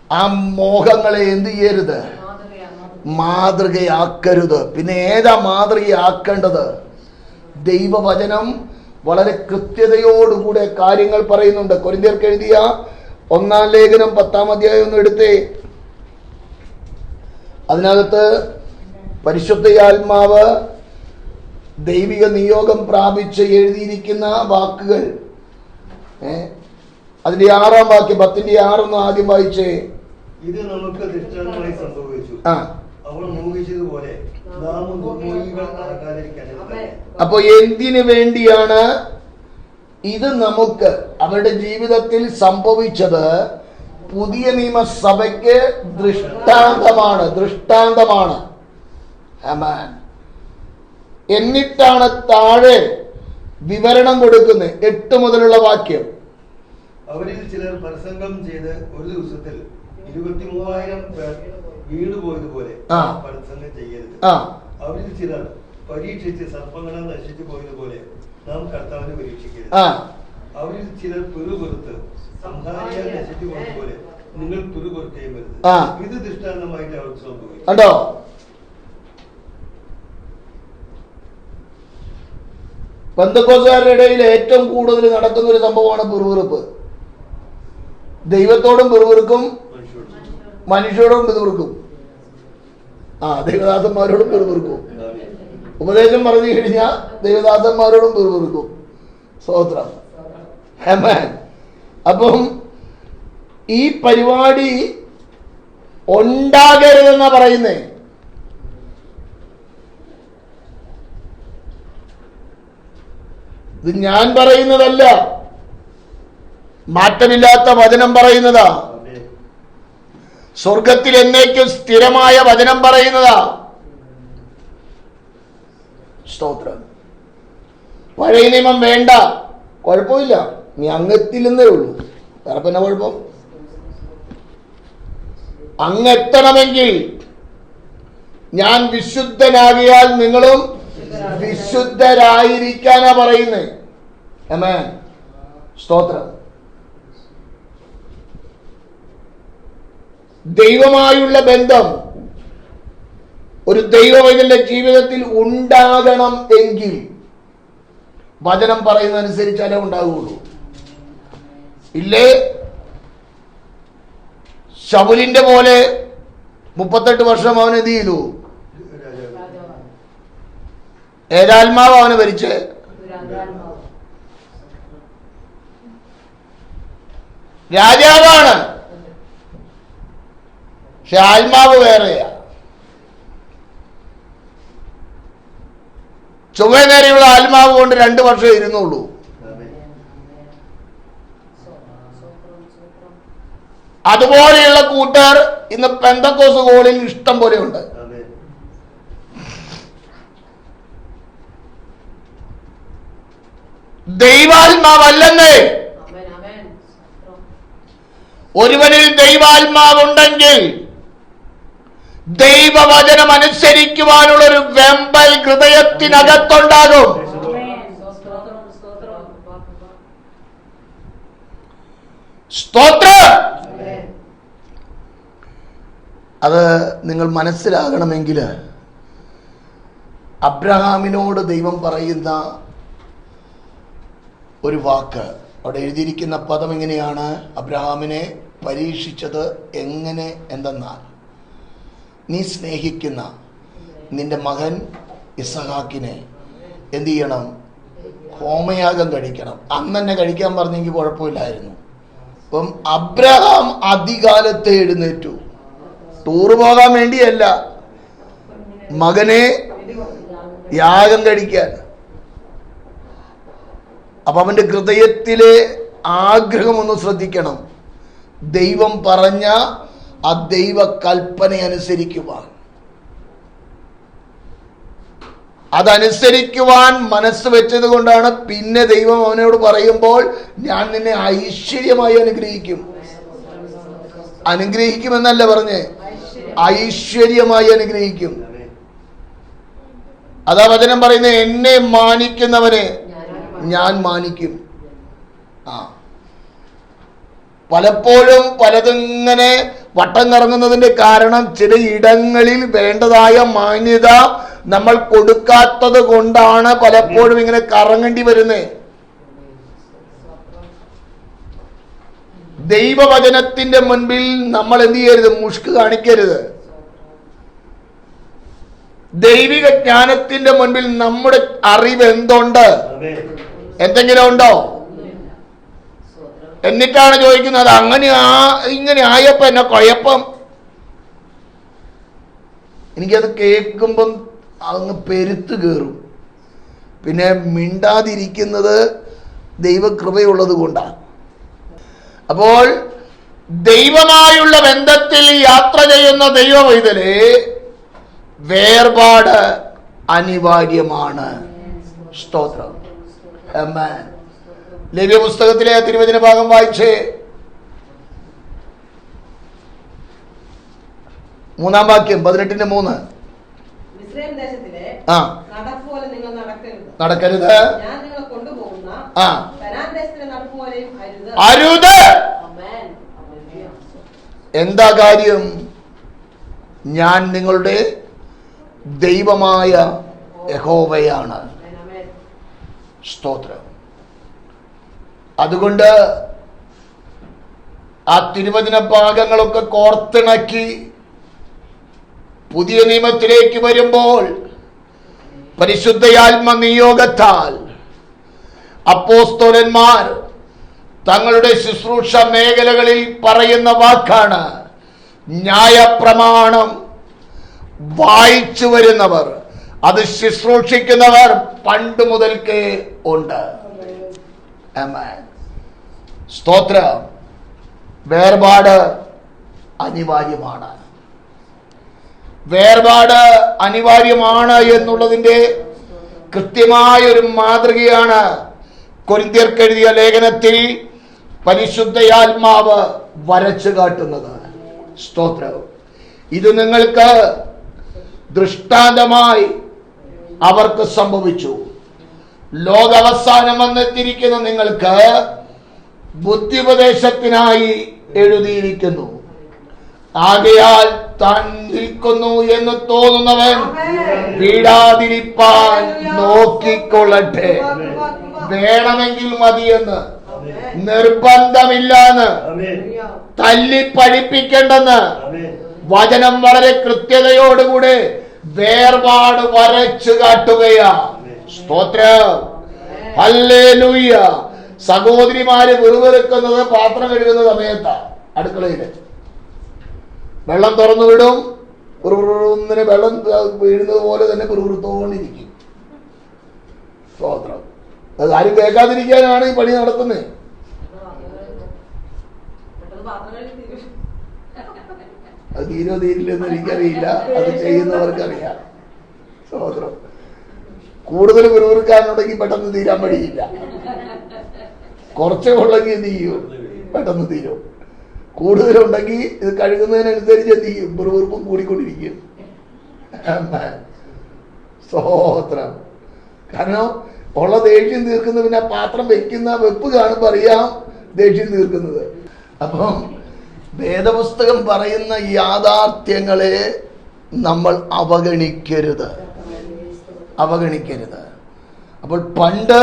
ആ മോഹങ്ങളെ എന്ത് ചെയ്യരുത്? മാതൃകയാക്കരുത്. പിന്നെ ഏതാ മാതൃകയാക്കേണ്ടത്? ദൈവവചനം വളരെ കൃത്യതയോടുകൂടെ കാര്യങ്ങൾ പറയുന്നുണ്ട്. കൊരിന്ത്യർക്ക് എഴുതിയ 1-ാം ലേഖനം 10-ാം അധ്യായം ഒന്ന് എടുത്തേ. അതിനകത്ത് പരിശുദ്ധയാത്മാവ് ദൈവിക നിയോഗം പ്രാപിച്ച് എഴുതിയിരിക്കുന്ന വാക്കുകൾ, അതിന്റെ 6-ാം വാക്യം, 10-ന്റെ 6 ആദ്യം വായിച്ചേ. ഇത് നമുക്ക് ദൃഷ്ടാന്തമായി സംഭവിച്ചു, അവൾ മോഹിച്ചതുപോലെ നാമും ദുർമോഹികൾ ആകാതിരിക്കാൻ. അപ്പൊ എന്തിനു വേണ്ടിയാണ് ഇത് നമുക്ക് അവരുടെ ജീവിതത്തിൽ സംഭവിച്ചത്? പുതിയ നിയമസഭയ്ക്ക് ദൃഷ്ടാന്തമാണ്. ആമേൻ. എന്നിട്ടാണ് താഴെ വിവരണം കൊടുക്കുന്നത്. 8 മുതലുള്ള വാക്യം. അവരിൽ ചിലർ പ്രസംഗം ചെയ്ത് ഒരു ദിവസത്തിൽ 23,000 പേർ വീണുപോയതുപോലെ പ്രസംഗം ചെയ്യരുത്. അവരിൽ ചിലർ പരീക്ഷിച്ച് സർപ്പങ്ങളെ നശിച്ചു പോയതുപോലെ നാം കർത്താവിനെ പരീക്ഷിക്കരുത്. അവരിൽ ചിലർ പിറുപുറത്ത് സംഹാരിയെ നശിച്ചു പോയതുപോലെ നിങ്ങൾ പിറുപുറക്കുകയും വരുത്. ഇത് ദൃഷ്ടാന്തമായിട്ട് അവർക്ക് സംഭവിക്കും. കണ്ടോ? പെന്തക്കോസ്തുകാരുടെ ഇടയിൽ ഏറ്റവും കൂടുതൽ നടക്കുന്ന ഒരു സംഭവമാണ് പിറുപിറുപ്പ്. ദൈവത്തോടും പിറുപിറുക്കും, മനുഷ്യരോടും പിറുപിറുക്കും. ദൈവദാസന്മാരോടും പിറുപിറുക്കും. ഉപദേശം പറഞ്ഞു കഴിഞ്ഞാൽ ദൈവദാസന്മാരോടും പിറുപിറുക്കും. സ്തോത്രം. ആമേൻ. അപ്പം ഈ പരിപാടി ഉണ്ടാകരുതെന്നാ പറയുന്നേ. ഇത് ഞാൻ പറയുന്നതല്ല, മാറ്റമില്ലാത്ത വചനം പറയുന്നതാ. സ്വർഗത്തിൽ എന്നേക്കും സ്ഥിരമായ വചനം പറയുന്നതാ. സ്തോത്രം. പഴയ നിയമം വേണ്ട, കുഴപ്പമില്ല, നീ അങ്ങെത്തില്ലെന്നേ ഉള്ളൂ. വേറെ പിന്നെ കുഴപ്പം? അങ്ങെത്തണമെങ്കിൽ ഞാൻ വിശുദ്ധനാകിയാൽ നിങ്ങളും വിശുദ്ധരായിരിക്കാനാ പറയുന്നേ. ആമേൻ. സ്തോത്രം. ദൈവമായുള്ള ബന്ധം ഒരു ദൈവവൈതന്റെ ജീവിതത്തിൽ ഉണ്ടാകണം എങ്കിൽ വചനം പറയുന്നതനുസരിച്ചാലേ ഉണ്ടാകുള്ളൂ. ഇല്ലേ ശൗലിന്റെ പോലെ 38 വർഷം അവൻ എന്ത് ചെയ്തു? ഏതാത്മാവ് അവനെ ഭരിച്ച് രാജാവാണ്, പക്ഷെ ആത്മാവ് വേറെയാ. ചൊവ്വ നേരെയുള്ള ആത്മാവ് കൊണ്ട് 2 വർഷം ഇരുന്നുള്ളൂ. അതുപോലെയുള്ള കൂട്ടുകാർ ഇന്ന് പെന്തക്കോസ് ഹോളിൽ ഇഷ്ടം പോലെ ഉണ്ട്. ദൈവാത്മാവല്ലെന്നേ. ഒരുവനിൽ ദൈവാത്മാവുണ്ടെങ്കിൽ ദൈവവചനം അനുസരിക്കുവാനുള്ളൊരു വെമ്പൽ ഹൃദയത്തിനകത്തുണ്ടാകും. സ്തോത്രം. അത് നിങ്ങൾ മനസ്സിലാകണമെങ്കിൽ അബ്രഹാമിനോട് ദൈവം പറയുന്ന ഒരു വാക്ക്, അവിടെ എഴുതിയിരിക്കുന്ന പദം എങ്ങനെയാണ്? അബ്രഹാമിനെ പരീക്ഷിച്ചത് എങ്ങനെ എന്തെന്നാൽ, നീ സ്നേഹിക്കുന്ന നിന്റെ മകൻ ഇസഹാക്കിനെ എന്ത് ചെയ്യണം? ഹോമയാഗം കഴിക്കണം. അന്ന് തന്നെ കഴിക്കാൻ പറഞ്ഞെങ്കിൽ കുഴപ്പമില്ലായിരുന്നു. അപ്പം അബ്രഹാം അതികാലത്തെ എഴുന്നേറ്റു. ടൂറ് പോകാൻ വേണ്ടിയല്ല, മകനെ യാഗം കഴിക്കാൻ. അപ്പൊ അവന്റെ ഹൃദയത്തിലെ ആഗ്രഹം ഒന്ന് ശ്രദ്ധിക്കണം. ദൈവം പറഞ്ഞ ആ ദൈവ കൽപ്പന അനുസരിക്കുവാൻ, അതനുസരിക്കുവാൻ മനസ്സ് വെച്ചത് കൊണ്ടാണ് പിന്നെ ദൈവം അവനോട് പറയുമ്പോൾ, ഞാൻ നിന്നെ ഐശ്വര്യമായി അനുഗ്രഹിക്കും. അനുഗ്രഹിക്കുമെന്നല്ല പറഞ്ഞേ, ഐശ്വര്യമായി അനുഗ്രഹിക്കും. അതാ വചനം പറയുന്നത്, എന്നെ മാനിക്കുന്നവനെ ഞാൻ മാനിക്കും. പലപ്പോഴും പലതിങ്ങനെ വട്ടം കറങ്ങുന്നതിന്റെ കാരണം ചില ഇടങ്ങളിൽ വേണ്ടതായ മാന്യത നമ്മൾ കൊടുക്കാത്തത് കൊണ്ടാണ് പലപ്പോഴും ഇങ്ങനെ കറങ്ങേണ്ടി വരുന്നത്. ദൈവവചനത്തിന്റെ മുൻപിൽ നമ്മൾ എന്ത് ചെയ്യരുത്? മുഷ്ക് കാണിക്കരുത്. ദൈവിക ജ്ഞാനത്തിന്റെ മുൻപിൽ നമ്മുടെ അറിവ് എന്തുണ്ട്? എന്തെങ്കിലും ഉണ്ടോ? എന്നിട്ടാണ് ചോദിക്കുന്നത്, അങ്ങനെ ഇങ്ങനെ ആയപ്പോ എന്നെ കുഴപ്പം. എനിക്കത് കേൾക്കുമ്പം അങ്ങ് പെരുത്ത് കയറും. പിന്നെ മിണ്ടാതിരിക്കുന്നത് ദൈവകൃപയുള്ളത് കൊണ്ടാണ്. അപ്പോൾ ദൈവമായുള്ള ബന്ധത്തിൽ യാത്ര ചെയ്യുന്ന ദൈവവൈതലേ, വേർപാട് അനിവാര്യമാണ്. സ്തോത്രം. ആമേൻ. ലേവ്യ പുസ്തകത്തിലെ തിരുവചന ഭാഗം വായിച്ചേ. 3-ാം വാക്യം, 18:3. മിസ്രയീം ദേശത്തിലെ നടപ്പുപോലെ നിങ്ങൾ നടക്കരുത്. ഞാൻ നിങ്ങളെ കൊണ്ടുപോകുന്ന കനാൻ ദേശത്തിലെ നടപ്പുപോലെയും അരുത്. എന്താ കാര്യം? ഞാൻ നിങ്ങളുടെ ദൈവമായ യഹോവയാണ്. സ്തോത്രം. അതുകൊണ്ട് ആ തിരുവചന ഭാഗങ്ങളൊക്കെ കോർത്തിണക്കി പുതിയ നിയമത്തിലേക്ക് വരുമ്പോൾ പരിശുദ്ധയാത്മ നിയോഗത്താൽ അപ്പോസ്തലന്മാർ തങ്ങളുടെ ശുശ്രൂഷ മേഖലകളിൽ പറയുന്ന വാക്കാണ്, ന്യായപ്രമാണം വായിച്ചു വരുന്നവർ, അത് ശുശ്രൂഷിക്കുന്നവർ പണ്ട് മുതൽക്കേ ഉണ്ട്. ആമേൻ. സ്തോത്രം. വേർപാട് അനിവാര്യമാണ്. വേർപാട് അനിവാര്യമാണ് എന്നുള്ളതിന്റെ കൃത്യമായ ഒരു മാതൃകയാണ് കൊരിന്ത്യർക്ക് എഴുതിയ ലേഖനത്തിൽ പരിശുദ്ധയാത്മാവ് വരച്ചു കാട്ടുന്നത്. സ്തോത്രം. ഇത് നിങ്ങൾക്ക് ദൃഷ്ടാന്തമായി അവർക്ക് സംഭവിച്ചു. ലോകാവസാനം വന്നെത്തിയിരിക്കുന്ന നിങ്ങൾക്ക് ബുദ്ധിപദേശത്തിനായി എഴുതിയിരിക്കുന്നു. ആകയാൽ താൻ നിൽക്കുന്നു എന്ന് തോന്നുന്നവൻ വീടാതിരിപ്പാൻ നോക്കിക്കൊള്ളട്ടെ. വേണമെങ്കിൽ മതിയെന്ന്, നിർബന്ധമില്ലാന്ന്, തല്ലി പഠിപ്പിക്കേണ്ടെന്ന് വചനം വളരെ കൃത്യതയോടുകൂടെ വേർപാട് വരച്ചു കാട്ടുകയാ. സ്തോത്രം. ഹല്ലേലൂയ. സഹോദരിമാര് വെറുതെക്കുന്നത് പാത്രം കഴുകുന്ന സമയത്താ. അടുക്കളയില് വെള്ളം തുറന്നു വിടും, വെറുതെ വെള്ളം വീഴുന്നത് പോലെ തന്നെ വെറുത്തോണ്ടിരിക്കും. സ്തോത്രം. അത് ആരും കേൾക്കാതിരിക്കാനാണ് ഈ പണി നടത്തുന്നത്. അത് തീരില്ലെന്ന് എനിക്കറിയില്ല, അത് ചെയ്യുന്നവർക്കറിയാം. സ്തോത്രം. കൂടുതൽ വെറുക്കാനുണ്ടെങ്കിൽ പെട്ടെന്ന് തീരാൻ വഴിയില്ല. കുറച്ചേ ഉള്ളെങ്കിൽ എന്ത് ചെയ്യും, പെട്ടെന്ന് തീരും. കൂടുതലുണ്ടെങ്കിൽ ഇത് കഴുകുന്നതിനനുസരിച്ച് എന്ത് ചെയ്യും, വെറുപ്പും കൂടിക്കൊണ്ടിരിക്കും. സ്തോത്രം. കാരണം ഉള്ള ദേഷ്യം തീർക്കുന്നത് പിന്നെ പാത്രം വെക്കുന്ന വെപ്പ് കാണുമ്പോൾ അറിയാം ദേഷ്യം തീർക്കുന്നത്. അപ്പം വേദപുസ്തകം പറയുന്ന യാഥാർത്ഥ്യങ്ങളെ നമ്മൾ അവഗണിക്കരുത്. അപ്പോൾ പണ്ട്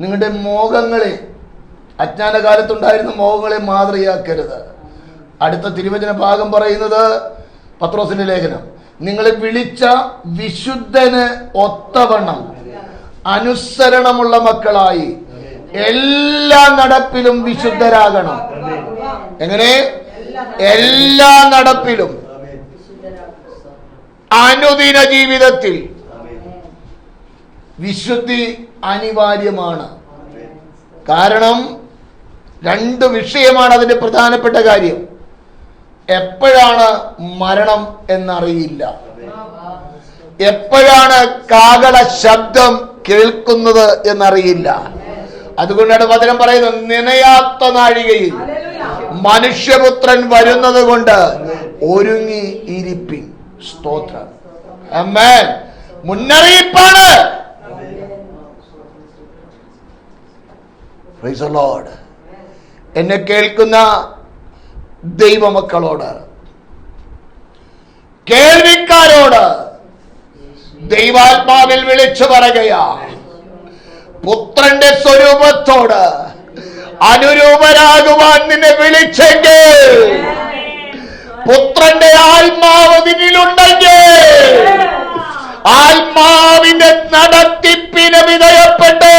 നിങ്ങളുടെ മോഹങ്ങളെ, അജ്ഞാനകാലത്തുണ്ടായിരുന്ന മോഹങ്ങളെ മാതൃകയാക്കരുത്. അടുത്ത തിരുവചന ഭാഗം പറയുന്നത് പത്രോസിന്റെ ലേഖനം, നിങ്ങളെ വിളിച്ച വിശുദ്ധന് ഒത്തവണ്ണം അനുസരണമുള്ള മക്കളായി എല്ലാ നടപ്പിലും വിശുദ്ധരാകണം. എങ്ങനെ? എല്ലാ നടപ്പിലും, അനുദിന ജീവിതത്തിൽ വിശുദ്ധി അനിവാര്യമാണ്. കാരണം രണ്ട് വിഷയമാണ് അതിന്റെ പ്രധാനപ്പെട്ട കാര്യം. എപ്പോഴാണ് മരണം എന്നറിയില്ല, എപ്പോഴാണ് കാഹള ശബ്ദം കേൾക്കുന്നത് എന്നറിയില്ല. അതുകൊണ്ടാണ് വചനം പറയുന്നത്, നനയാത്ത നാഴികയിൽ മനുഷ്യപുത്രൻ വരുന്നത് കൊണ്ട് ഒരുങ്ങി ഇരിപ്പിൻ. സ്തോത്രം. ആമേൻ. മുന്നറിയിപ്പാണ്. Praise the Lord. എന്നെ കേൾക്കുന്ന ദൈവമക്കളോട്, കേൾവിക്കാരോട് ദൈവാത്മാവിൽ വിളിച്ചു പറയുകയാ, പുത്രന്റെ സ്വരൂപത്തോട് അനുരൂപരാകുവാൻ നിന്നെ വിളിച്ചെങ്കിൽ, പുത്രന്റെ ആത്മാവ് നിന്നിലുണ്ടെങ്കിൽ, ആത്മാവിന്റെ നടത്തിപ്പിന് വിധേയപ്പെട്ട്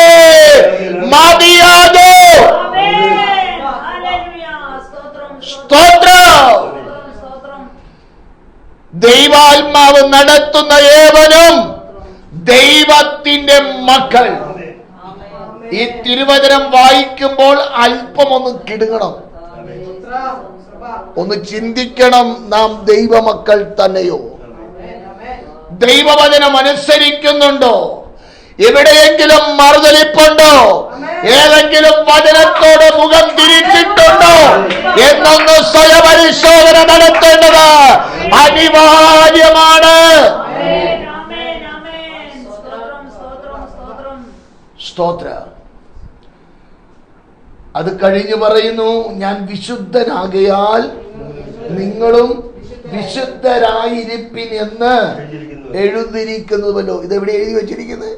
മതിയാകൂ. സ്തോത്രം. ദൈവാത്മാവ് നടത്തുന്ന ഏവനും ദൈവത്തിന്റെ മക്കൾ. ഈ തിരുവചനം വായിക്കുമ്പോൾ അല്പം ഒന്ന് കിടുങ്ങണം, ഒന്ന് ചിന്തിക്കണം. നാം ദൈവമക്കൾ തന്നെയോ? ദൈവവചനം അനുസരിക്കുന്നുണ്ടോ? എവിടെയെങ്കിലും മറുതലിപ്പുണ്ടോ? ഏതെങ്കിലും വചനത്തോട് മുഖം തിരിച്ചിട്ടുണ്ടോ എന്നൊന്ന് സ്വയപരിശോധന നടത്തേണ്ടത് അനിവാര്യമാണ്. സ്തോത്ര. അത് കഴിഞ്ഞു പറയുന്നു, ഞാൻ വിശുദ്ധനാകയാൽ നിങ്ങളും വിശുദ്ധരായിരിപ്പിൻ എന്ന് എഴുതിയിരിക്കുന്നുവല്ലോ. ഇതെവിടെ എഴുതി വെച്ചിരിക്കുന്നത്?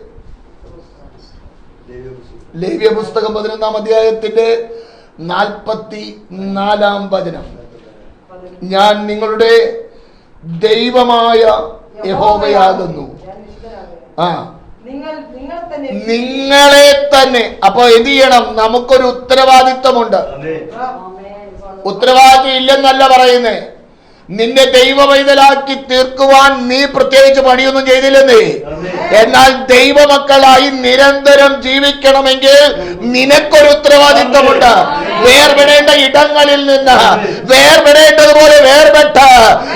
ലേവ്യ പുസ്തകം 11-ാം അധ്യായത്തിന്റെ 44-ാം വചനം. ഞാൻ നിങ്ങളുടെ ദൈവമായ യഹോവയാകുന്നു. നിങ്ങളെ തന്നെ. അപ്പൊ എന്ത് ചെയ്യണം? നമുക്കൊരു ഉത്തരവാദിത്വമുണ്ട്. ഉത്തരവാദിത്വം ഇല്ലെന്നല്ല പറയുന്നേ, നിന്നെ ദൈവവൈതലാക്കി തീർക്കുവാൻ നീ പ്രത്യേകിച്ച് പണിയൊന്നും ചെയ്തില്ലെന്നേ. എന്നാൽ ദൈവമക്കളായി നിരന്തരം ജീവിക്കണമെങ്കിൽ നിനക്കൊരു ഉത്തരവാദിത്വമുണ്ട്. വേർപെടേണ്ട ഇടങ്ങളിൽ നിന്ന് വേർപെടേണ്ടതുപോലെ വേർപെട്ട്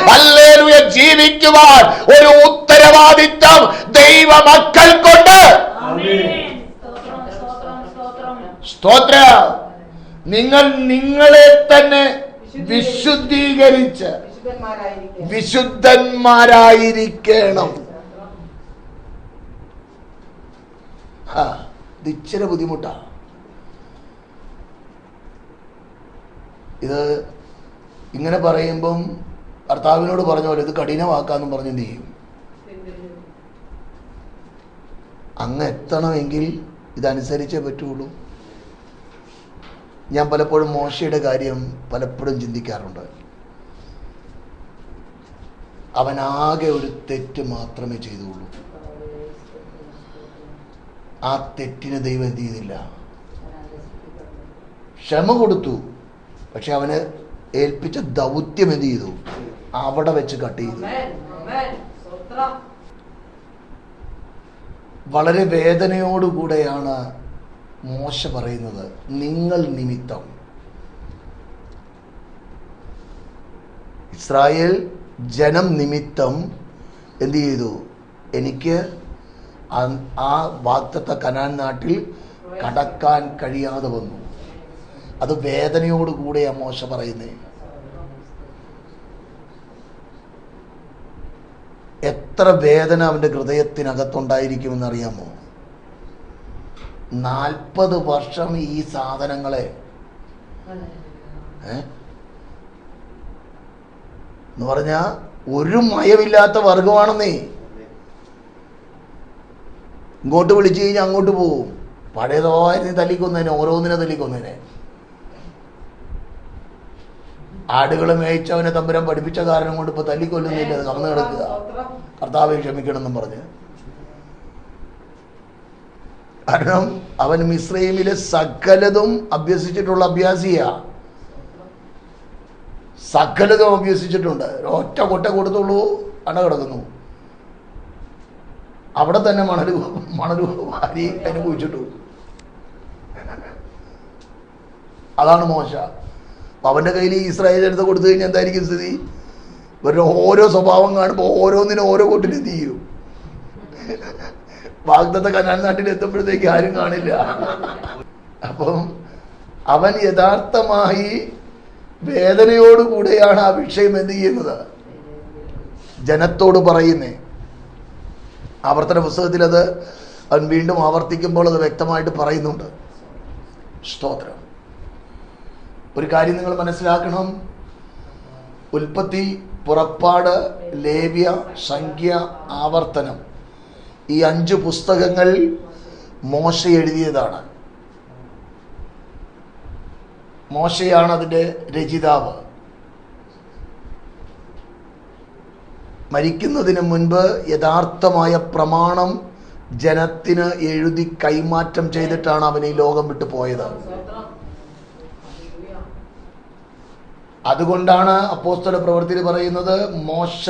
ഹല്ലേലൂയ ജീവിക്കുവാൻ ഒരു ഉത്തരവാദിത്വം ദൈവമക്കൾക്കുണ്ട്. സ്തോത്ര. നിങ്ങൾ നിങ്ങളെ തന്നെ വിശുദ്ധീകരിച്ച് വിശുദ്ധന്മാരായിരിക്കണം. ഇത് ഇച്ചിരി ബുദ്ധിമുട്ടാ. ഇത് ഇങ്ങനെ പറയുമ്പം ഭർത്താവിനോട് പറഞ്ഞ പോലെ ഇത് കഠിനമാക്കാന്നും പറഞ്ഞ് എന്ത് ചെയ്യും? അങ്ങ് എത്തണമെങ്കിൽ ഇതനുസരിച്ചേ പറ്റുള്ളൂ. ഞാൻ പലപ്പോഴും മോശയുടെ കാര്യം പലപ്പോഴും ചിന്തിക്കാറുണ്ട്. അവനാകെ ഒരു തെറ്റ് മാത്രമേ ചെയ്തുള്ളൂ. ആ തെറ്റിന് ദൈവം എന്ത് ചെയ്തില്ല? ക്ഷമ കൊടുത്തു. പക്ഷെ അവന് ഏൽപ്പിച്ച ദൗത്യം എന്ത് ചെയ്തു? അവിടെ വെച്ച് കട്ട് ചെയ്തു. വളരെ വേദനയോടുകൂടെയാണ് മോശ പറയുന്നത്, നിങ്ങൾ നിമിത്തം, ഇസ്രായേൽ ജനം നിമിത്തം എന്ത് ചെയ്തു? എനിക്ക് ആ വാഗ്ദത്ത കനാൻ നാട്ടിൽ കടക്കാൻ കഴിയാതെ വന്നു. അത് വേദനയോടുകൂടെയാ മോശ പറയുന്നേ. എത്ര വേദന അവൻ്റെ ഹൃദയത്തിനകത്തുണ്ടായിരിക്കുമെന്നറിയാമോ? 40 വർഷം ഈ സാധനങ്ങളെ എന്ന് പറഞ്ഞാ ഒരു മയമില്ലാത്ത വർഗമാണെന്നേ. ഇങ്ങോട്ട് വിളിച്ചു കഴിഞ്ഞാൽ അങ്ങോട്ട് പോവും. പഴയതായിരുന്നു തല്ലിക്കൊന്നതിനെ, ഓരോന്നിനെ തല്ലിക്കൊന്നതിനെ. ആടുകളെ മേയിച്ചവനെ തമ്പുരാൻ പഠിപ്പിച്ച കാരണം കൊണ്ട് ഇപ്പൊ തല്ലിക്കൊല്ലുന്നില്ല, കറന്നു കിടക്കുക. കർത്താവെ ക്ഷമിക്കണം എന്നും പറഞ്ഞ്. കാരണം അവൻ മിസ്രൈമിലെ സകലതും അഭ്യസിച്ചിട്ടുള്ള അഭ്യാസിയാ. സകലതും അഭ്യസിച്ചിട്ടുണ്ട്. ഒറ്റ കൊട്ട കൊടുത്തുള്ളൂ, അട കിടക്കുന്നു. അവിടെ തന്നെ മണല് വാരി അനുഭവിച്ചിട്ടു. അതാണ് മോശ. അവന്റെ കയ്യിൽ ഇസ്രായേൽ എടുത്ത് കൊടുത്തു കഴിഞ്ഞാൽ എന്തായിരിക്കും സ്ഥിതി? ഇവരുടെ ഓരോ സ്വഭാവം കാണുമ്പോൾ ഓരോന്നിനും ഓരോ കൊട്ടിലും തീരും. വാഗ്ദത്ത കനാൻ നാട്ടിൽ എത്തുമ്പോഴത്തേക്ക് ആരും കാണില്ല. അപ്പം അവൻ യഥാർത്ഥമായി വേദനയോടുകൂടെയാണ് ആ വിഷയം എന്ത് ചെയ്യുന്നത്? ജനത്തോട് പറയുന്നേ. ആവർത്തന പുസ്തകത്തിൽ അത് അവൻ വീണ്ടും ആവർത്തിക്കുമ്പോൾ അത് വ്യക്തമായിട്ട് പറയുന്നുണ്ട്. സ്തോത്രം. ഒരു കാര്യം നിങ്ങൾ മനസ്സിലാക്കണം. ഉൽപ്പത്തി, പുറപ്പാട്, ലേവ്യ, സംഖ്യ, ആവർത്തനം, ഈ 5 പുസ്തകങ്ങൾ മോശ എഴുതിയതാണ്. മോശയാണ് അതിൻ്റെ രചയിതാവ്. മരിക്കുന്നതിന് മുൻപ് യഥാർത്ഥമായ പ്രമാണം ജനത്തിന് എഴുതി കൈമാറ്റം ചെയ്തിട്ടാണ് അവൻ ഈ ലോകം വിട്ടു പോയത്. അതുകൊണ്ടാണ് അപ്പോസ്തല പ്രവൃത്തിയിൽ പറയുന്നത്, മോശ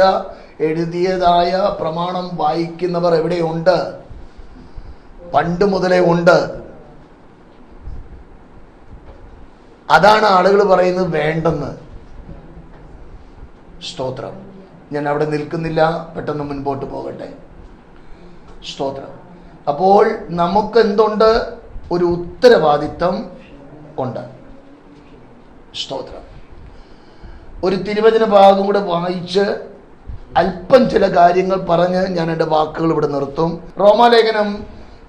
എഴുതിയതായ പ്രമാണം വായിക്കുന്നവർ എവിടെയുണ്ട്? പണ്ട് മുതലേ ഉണ്ട്. അതാണ് ആളുകൾ പറയുന്നത് വേണ്ടെന്ന്. സ്തോത്രം. ഞാൻ അവിടെ നിൽക്കുന്നില്ല, പെട്ടെന്ന് മുൻപോട്ട് പോകട്ടെ. സ്തോത്രം. അപ്പോൾ നമുക്ക് എന്തുണ്ട്? ഒരു ഉത്തരവാദിത്തം ഉണ്ട്. സ്തോത്രം. ഒരു തിരുവചന ഭാഗം കൂടെ വായിച്ച് അല്പം ചില കാര്യങ്ങൾ പറഞ്ഞ് ഞാൻ എൻ്റെ വാക്കുകൾ ഇവിടെ നിർത്തും. റോമാലേഖനം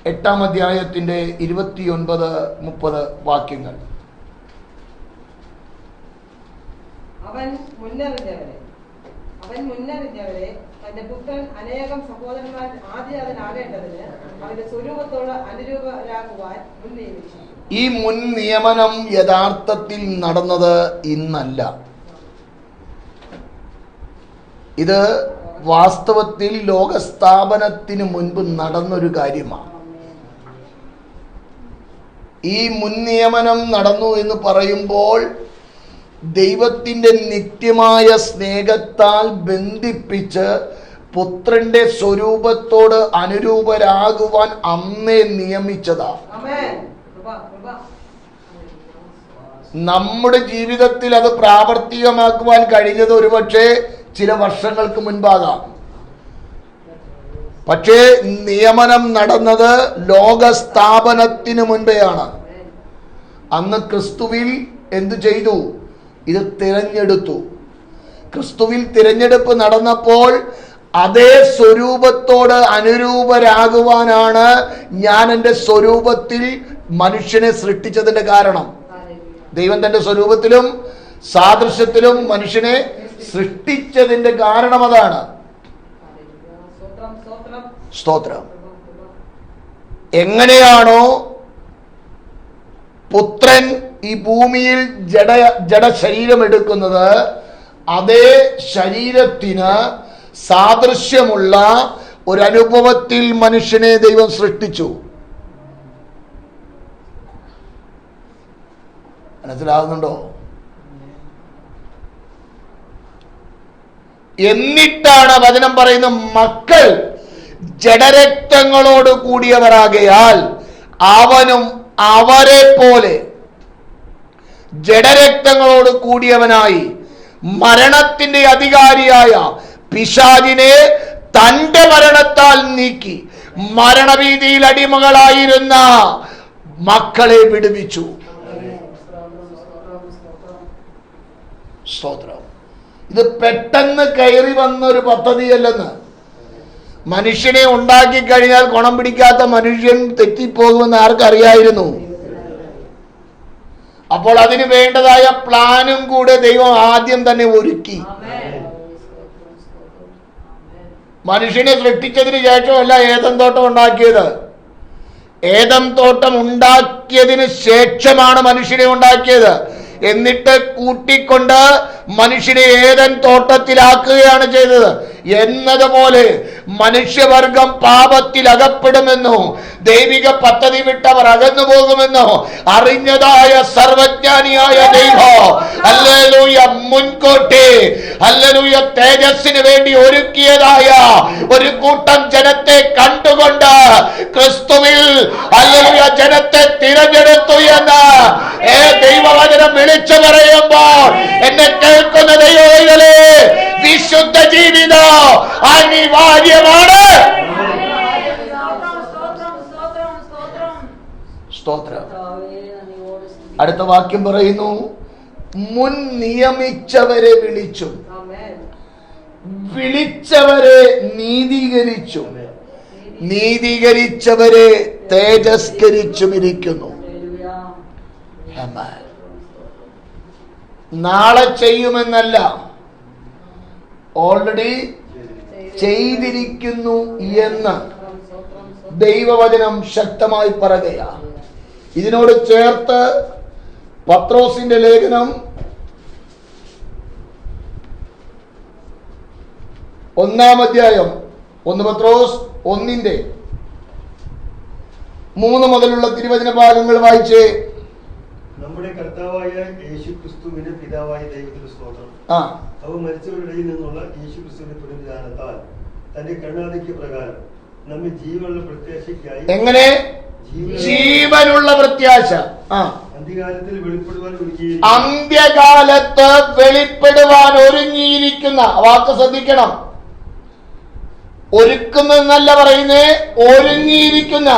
8-ാം അധ്യായത്തിൻ്റെ 29-30 വാക്യങ്ങൾ. അവൻ മുന്നറിഞ്ഞവരെ തന്റെ പുത്രൻ അനേകം സഹോദരന്മാർ ആദ്യജാതനാകേണ്ടതിന് അവന്റെ സ്വരൂപത്തോട് അനുരൂപരാകുവാൻ മുൻ നിയമിച്ചു. ഈ മുൻ നിയമനം യഥാർത്ഥത്തിൽ നടന്നത് ഇന്നല്ല. ഇത് വാസ്തവത്തിൽ ലോകസ്ഥാപനത്തിന് മുൻപ് നടന്നൊരു കാര്യമാണ്. ഈ മുൻ നിയമനം നടന്നു എന്ന് പറയുമ്പോൾ ദൈവത്തിൻ്റെ നിത്യമായ സ്നേഹത്താൽ ബന്ധിപ്പിച്ച് പുത്രന്റെ സ്വരൂപത്തോട് അനുരൂപരാകുവാൻ അന്നേ നിയമിച്ചതാ. നമ്മുടെ ജീവിതത്തിൽ അത് പ്രാവർത്തികമാക്കുവാൻ കഴിഞ്ഞത് ഒരുപക്ഷെ ചില വർഷങ്ങൾക്ക് മുൻപാകാം. പക്ഷേ നിയമനം നടന്നത് ലോകസ്ഥാപനത്തിന് മുൻപെയാണ്. അന്ന് ക്രിസ്തുവിൽ എന്തു ചെയ്തു? ഇത് തിരഞ്ഞെടുത്തു. ക്രിസ്തുവിൽ തിരഞ്ഞെടുപ്പ് നടന്നപ്പോൾ അതേ സ്വരൂപത്തോട് അനുരൂപരാകുവാനാണ് ഞാൻ എൻ്റെ സ്വരൂപത്തിൽ മനുഷ്യനെ സൃഷ്ടിച്ചതിന്റെ കാരണം. ദൈവം തന്റെ സ്വരൂപത്തിലും സാദൃശ്യത്തിലും മനുഷ്യനെ സൃഷ്ടിച്ചതിന്റെ കാരണം അതാണ്. സ്തോത്രം. എങ്ങനെയാണോ പുത്രൻ ഈ ഭൂമിയിൽ ജഡശരീരം എടുക്കുന്നത്, അതേ ശരീരത്തിന് സാദൃശ്യമുള്ള ഒരനുഭവത്തിൽ മനുഷ്യനെ ദൈവം സൃഷ്ടിച്ചു. മനസ്സിലാകുന്നുണ്ടോ? എന്നിട്ടാണ് വചനം പറയുന്നത്, മക്കൾ ജഡരക്തങ്ങളോട് കൂടിയവരാകയാൽ അവനും അവരെ പോലെ ജഡരക്തങ്ങളോട് കൂടിയവനായി മരണത്തിന്റെ അധികാരിയായ പിശാചിനെ തന്റെ മരണത്താൽ നീക്കി മരണഭീതിയിൽ അടിമകളായിരുന്ന മക്കളെ വിടുവിച്ചു. സ്തോത്രം. ഇത് പെട്ടെന്ന് കയറി വന്ന ഒരു പദ്ധതിയല്ലെന്ന്. മനുഷ്യനെ ഉണ്ടാക്കി കഴിഞ്ഞാൽ ഗുണം പിടിക്കാത്ത മനുഷ്യൻ തെറ്റിപ്പോകുമെന്ന് ആർക്കറിയായിരുന്നു? അപ്പോൾ അതിന് വേണ്ടതായ പ്ലാനും കൂടെ ദൈവം ആദ്യം തന്നെ ഒരുക്കി. മനുഷ്യനെ സൃഷ്ടിച്ചതിന് ശേഷമല്ല ഏദൻ തോട്ടം ഉണ്ടാക്കിയത്. ഏദൻ തോട്ടം ഉണ്ടാക്കിയതിന് ശേഷമാണ് മനുഷ്യനെ ഉണ്ടാക്കിയത്. എന്നിട്ട് കൂട്ടിക്കൊണ്ട് മനുഷ്യനെ ഏദൻ തോട്ടത്തിലാക്കുകയാണ് ചെയ്തത്. എന്നതുപോലെ മനുഷ്യവർഗം പാപത്തിൽ അകപ്പെടുമെന്നോ ദൈവിക പദ്ധതി വിട്ടവർ അകന്നു പോകുമെന്നോ അറിഞ്ഞതായ സർവജ്ഞാനിയായ ദൈവം ഹല്ലേലൂയ മുൻകൂട്ടി ഹല്ലേലൂയ തേജസ്സിന് വേണ്ടി ഒരുക്കിയതായ ഒരു കൂട്ടം ജനത്തെ കണ്ടുകൊണ്ട് ക്രിസ്തുവിൽ ഹല്ലേലൂയ ജനത്തെ തിരഞ്ഞെടുത്തു എന്ന് ദൈവവചനം വിളിച്ചു പറയുമ്പോൾ എന്നെ കേൾക്കുന്ന ദൈവങ്ങളെ, വിശുദ്ധ ജീവിതം അനിവാര്യമാണ്. സ്തോത്രം. അടുത്ത വാക്യം പറയുന്നു, മുൻ നിയമിച്ചവരെ വിളിച്ചു, വിളിച്ചവരെ നീതീകരിച്ചു, നീതീകരിച്ചവരെ തേജസ്കരിച്ചുമിരിക്കുന്നു. നാളെ ചെയ്യുമെന്നല്ല, ഓൾറെഡി ചെയ്തിരിക്കുന്നു എന്ന് ദൈവവചനം ശക്തമായി പറയുകയാണ്. ഇതിനോട് ചേർത്ത് പത്രോസിന്റെ ലേഖനം 1-ാം അധ്യായം 1 പത്രോസ് 1:3 മുതലുള്ള തിരുവചന ഭാഗങ്ങൾ വായിച്ചേ. നമ്മുടെ കർത്താവായ യേശു ക്രിസ്തുവിന്റെ പിതാവായ ദൈവത്തിന് സ്തോത്രം. അവ മരിച്ചവരുടെ നിന്നുള്ള യേശു ക്രിസ്തുവിന്റെ പുനരുദ്ധാനത്താൽ തന്റെ കരുണാധിക്യ പ്രകാരം നമ്മെ ജീവനുള്ള പ്രത്യാശയ്ക്കായി, എങ്ങനെ ജീവനുള്ള പ്രത്യാശ അന്ത്യകാലത്തിൽ അന്ത്യകാലത്ത് വെളിപ്പെടുവാൻ ഒരുങ്ങിയിരിക്കുന്ന വാക്ക് ശ്രദ്ധിക്കണം. ഒരുക്കുന്നതെന്നല്ല പറയുന്നേ, ഒരുങ്ങിയിരിക്കുന്ന.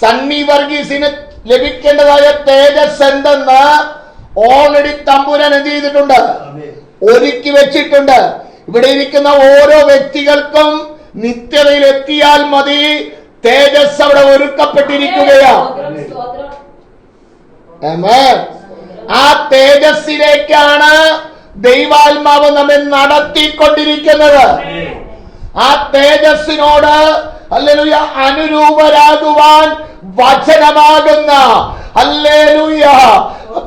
സണ്ണി വർഗീസിന് ലഭിക്കേണ്ടതായ തേജസ് എന്തെന്ന് ഓൾറെഡി തമ്പുരാൻ എന്ത് ചെയ്തിട്ടുണ്ട്? ഒരുക്കി വെച്ചിട്ടുണ്ട്. ഇവിടെ ഇരിക്കുന്ന ഓരോ വ്യക്തികൾക്കും നിത്യതയിൽ എത്തിയാൽ മതി, തേജസ് അവിടെ ഒരുക്കപ്പെട്ടിരിക്കുകയാണ്. ആ തേജസ്സിലേക്കാണ് ദൈവാത്മാവ് നമ്മെ നടത്തിക്കൊണ്ടിരിക്കുന്നത്. ആ തേജസ്സിനോട് ഹല്ലേലൂയ അനുരൂപരാകുവാൻ വചനമാകുന്ന ഹല്ലേലൂയ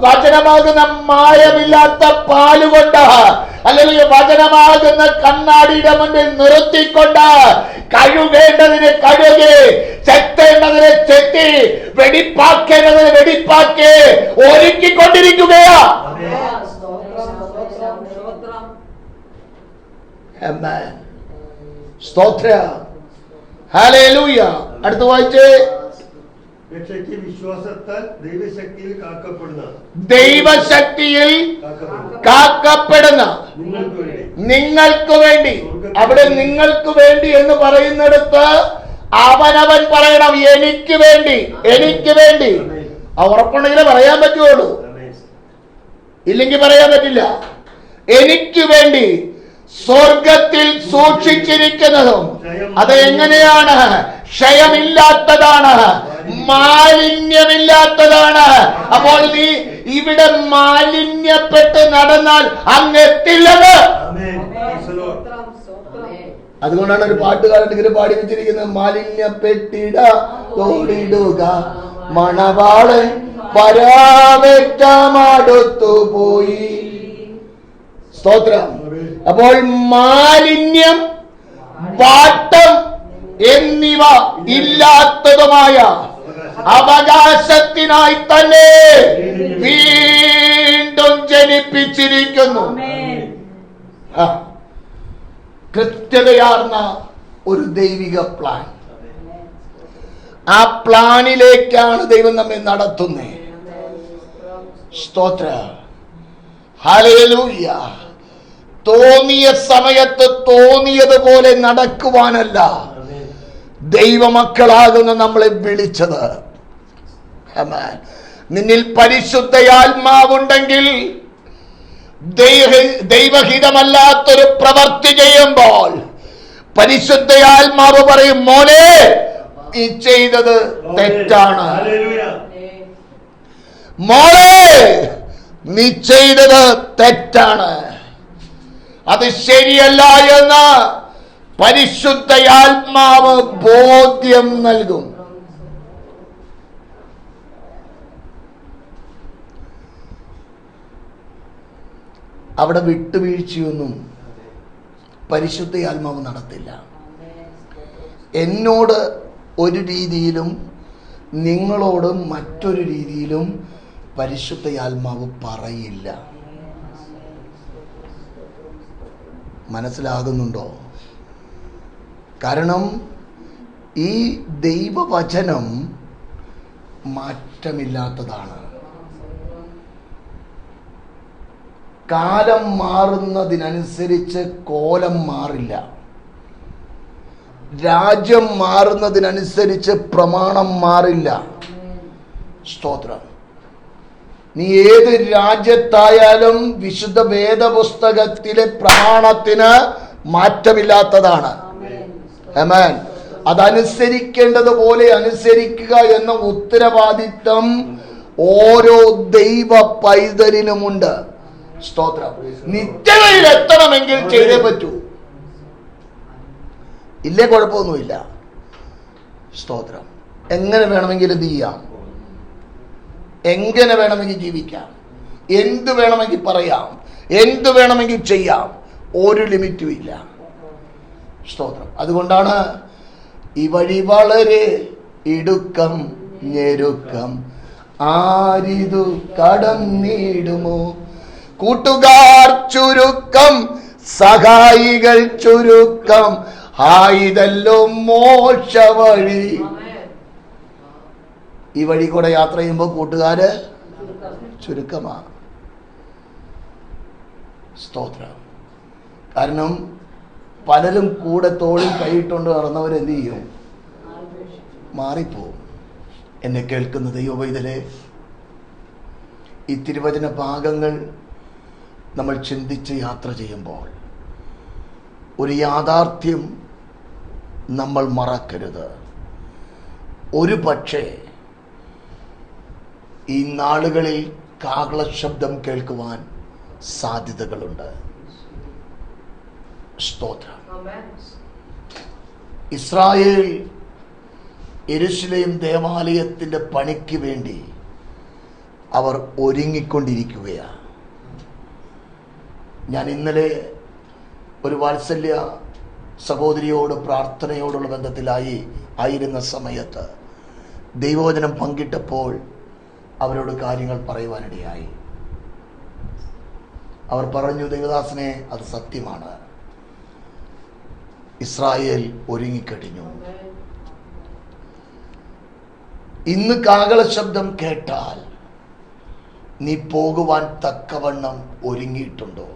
വചനമാകുന്ന മായമില്ലാത്ത പാലുകൊണ്ട് ഹല്ലേലൂയ വചനമാകുന്ന കണ്ണാടിയുടെ മുന്നിൽ നിർത്തിക്കൊണ്ട് കഴുകേണ്ടതിന് കഴുകി, ചെത്തേണ്ടതിനെ ചെത്തി, വെടിപ്പാക്കേണ്ടതിന് വെടിപ്പാക്കി ഒരുക്കിക്കൊണ്ടിരിക്കുകയാ. സ്തോത്രം. ഹല്ലേലൂയ. അടുത്ത വായിച്ചേ. രക്ഷയ്ക്ക് വിശ്വാസത്താൽ ദൈവശക്തിയിൽ കാക്കപ്പെടുന്ന നിങ്ങൾക്ക് വേണ്ടി. അവിടെ നിങ്ങൾക്ക് വേണ്ടി എന്ന് പറയുന്നിടത്ത് അവനവൻ പറയണം, എനിക്ക് വേണ്ടി, എനിക്ക് വേണ്ടി. ആ ഉറപ്പുണ്ടെങ്കിലേ പറയാൻ പറ്റുള്ളൂ, ഇല്ലെങ്കിൽ പറയാൻ പറ്റില്ല. എനിക്ക് വേണ്ടി സ്വർഗത്തിൽ സൂക്ഷിച്ചിരിക്കുന്നതും അത് എങ്ങനെയാണ്? ക്ഷയമില്ലാത്തതാണ്, മാലിന്യമില്ലാത്തതാണ്. അപ്പോൾ നീ ഇവിടെ മാലിന്യപ്പെട്ട് നടന്നാൽ അങ്ങെത്തില്ലത്. അതുകൊണ്ടാണ് ഒരു പാട്ടുകാരൻ ഇങ്ങനെ പാടി വെച്ചിരിക്കുന്നത്, മാലിന്യപ്പെട്ടിട തോടിടുക മണവാളൻ പരാവേറ്റമടുത്തു പോയി. സ്തോത്രം. അപ്പോൾ മാലിന്യം, വാട്ടം എന്നിവ ഇല്ലാത്തതുമായ അവകാശത്തിനായി തന്നെ വീണ്ടും ജനിപ്പിച്ചിരിക്കുന്നു. കൃത്യതയാർന്ന ഒരു ദൈവിക പ്ലാൻ. ആ പ്ലാനിലേക്കാണ് ദൈവം നമ്മെ നടത്തുന്നത്. സ്തോത്രം. ഹല്ലേലൂയ. തോന്നിയ സമയത്ത് തോന്നിയതുപോലെ നടക്കുവാനല്ല ദൈവമക്കളാകുന്ന നമ്മളെ വിളിച്ചത്. നിന്നിൽ പരിശുദ്ധയാത്മാവുണ്ടെങ്കിൽ ദൈവഹിതമല്ലാത്തൊരു പ്രവൃത്തി ചെയ്യുമ്പോൾ പരിശുദ്ധയാത്മാവ് പറയും, മോനെ നീ ചെയ്തത് തെറ്റാണ്, മോളെ നീ ചെയ്തത് തെറ്റാണ്, അത് ശരിയല്ല എന്ന് പരിശുദ്ധയാത്മാവ് ബോധ്യം നൽകും. അവിടെ വിട്ടുവീഴ്ചയൊന്നും പരിശുദ്ധയാത്മാവ് നടത്തില്ല. എന്നോട് ഒരു രീതിയിലും നിങ്ങളോട് മറ്റൊരു രീതിയിലും പരിശുദ്ധയാത്മാവ് പറയില്ല. മനസ്സിലാകുന്നുണ്ടോ? കാരണം ഈ ദൈവവചനം മാറ്റമില്ലാത്തതാണ്. കാലം മാറുന്നതിനനുസരിച്ച് കോലം മാറില്ല. രാജ്യം മാറുന്നതിനനുസരിച്ച് പ്രമാണം മാറില്ല. സ്തോത്രം. നീ ഏത് രാജ്യത്തായാലും വിശുദ്ധ വേദപുസ്തകത്തിലെ പ്രമാണത്തിന് മാറ്റമില്ലാത്തതാണ്. ആമേൻ. അതനുസരിക്കേണ്ടതുപോലെ അനുസരിക്കുക എന്ന ഉത്തരവാദിത്വം ഓരോ ദൈവ പൈതലിനുമുണ്ട്. സ്തോത്രം. നിത്യതയിൽ എത്തണമെങ്കിൽ ചെയ്തേ പറ്റൂ. ഇല്ലേ കുഴപ്പമൊന്നുമില്ല. സ്തോത്രം. എങ്ങനെ വേണമെങ്കിലും ചെയ്യാം, എങ്ങനെ വേണമെങ്കിൽ ജീവിക്കാം, എന്ത് വേണമെങ്കിൽ പറയാം, എന്ത് വേണമെങ്കിൽ ചെയ്യാം, ഒരു ലിമിറ്റും ഇല്ല. സ്തോത്രം. അതുകൊണ്ടാണ് ഈ വഴി വളരെ ഇടുക്കം ഞെരുക്കം, ആരിതു കടന്നിടുമോ, കൂട്ടുകാർ ചുരുക്കം, സഹായികൾ ചുരുക്കം, ഇതല്ലോ മോക്ഷ വഴി. ഈ വഴി കൂടെ യാത്ര ചെയ്യുമ്പോൾ കൂട്ടുകാര് ചുരുക്കമാണ്. സ്തോത്രം. കാരണം പലരും കൂടെ തോളിൽ കൈയിട്ടുകൊണ്ട് നടന്നവരെന്ത് ചെയ്യും? മാറിപ്പോവും. എന്നെ കേൾക്കുന്ന ദൈവവൈതലേ, ഈ തിരുവചന ഭാഗങ്ങൾ നമ്മൾ ചിന്തിച്ച് യാത്ര ചെയ്യുമ്പോൾ ഒരു യാഥാർത്ഥ്യം നമ്മൾ മറക്കരുത്. ഒരു പക്ഷേ ഈ നാളുകളിൽ കാഹള ശബ്ദം കേൾക്കുവാൻ സാധ്യതകളുണ്ട്. സ്തോത്രം. ഇസ്രായേൽ യെരൂശലേം ദേവാലയത്തിന്റെ പണിക്ക് വേണ്ടി അവർ ഒരുങ്ങിക്കൊണ്ടിരിക്കുകയാണ്. ഞാൻ ഇന്നലെ ഒരു വാത്സല്യ സഹോദരിയോട് പ്രാർത്ഥനയോടുള്ള ആയിരുന്ന സമയത്ത് ദൈവവചനം പങ്കിട്ടപ്പോൾ അവരോട് കാര്യങ്ങൾ പറയുവാനിടയായി. അവർ പറഞ്ഞു, ദൈവദാസനെ, അത് സത്യമാണ്, ഇസ്രായേൽ ഒരുങ്ങിക്കഴിഞ്ഞു. ഇന്ന് കാഹള ശബ്ദം കേട്ടാൽ നീ പോകുവാൻ തക്കവണ്ണം ഒരുങ്ങിയിട്ടുണ്ടോ?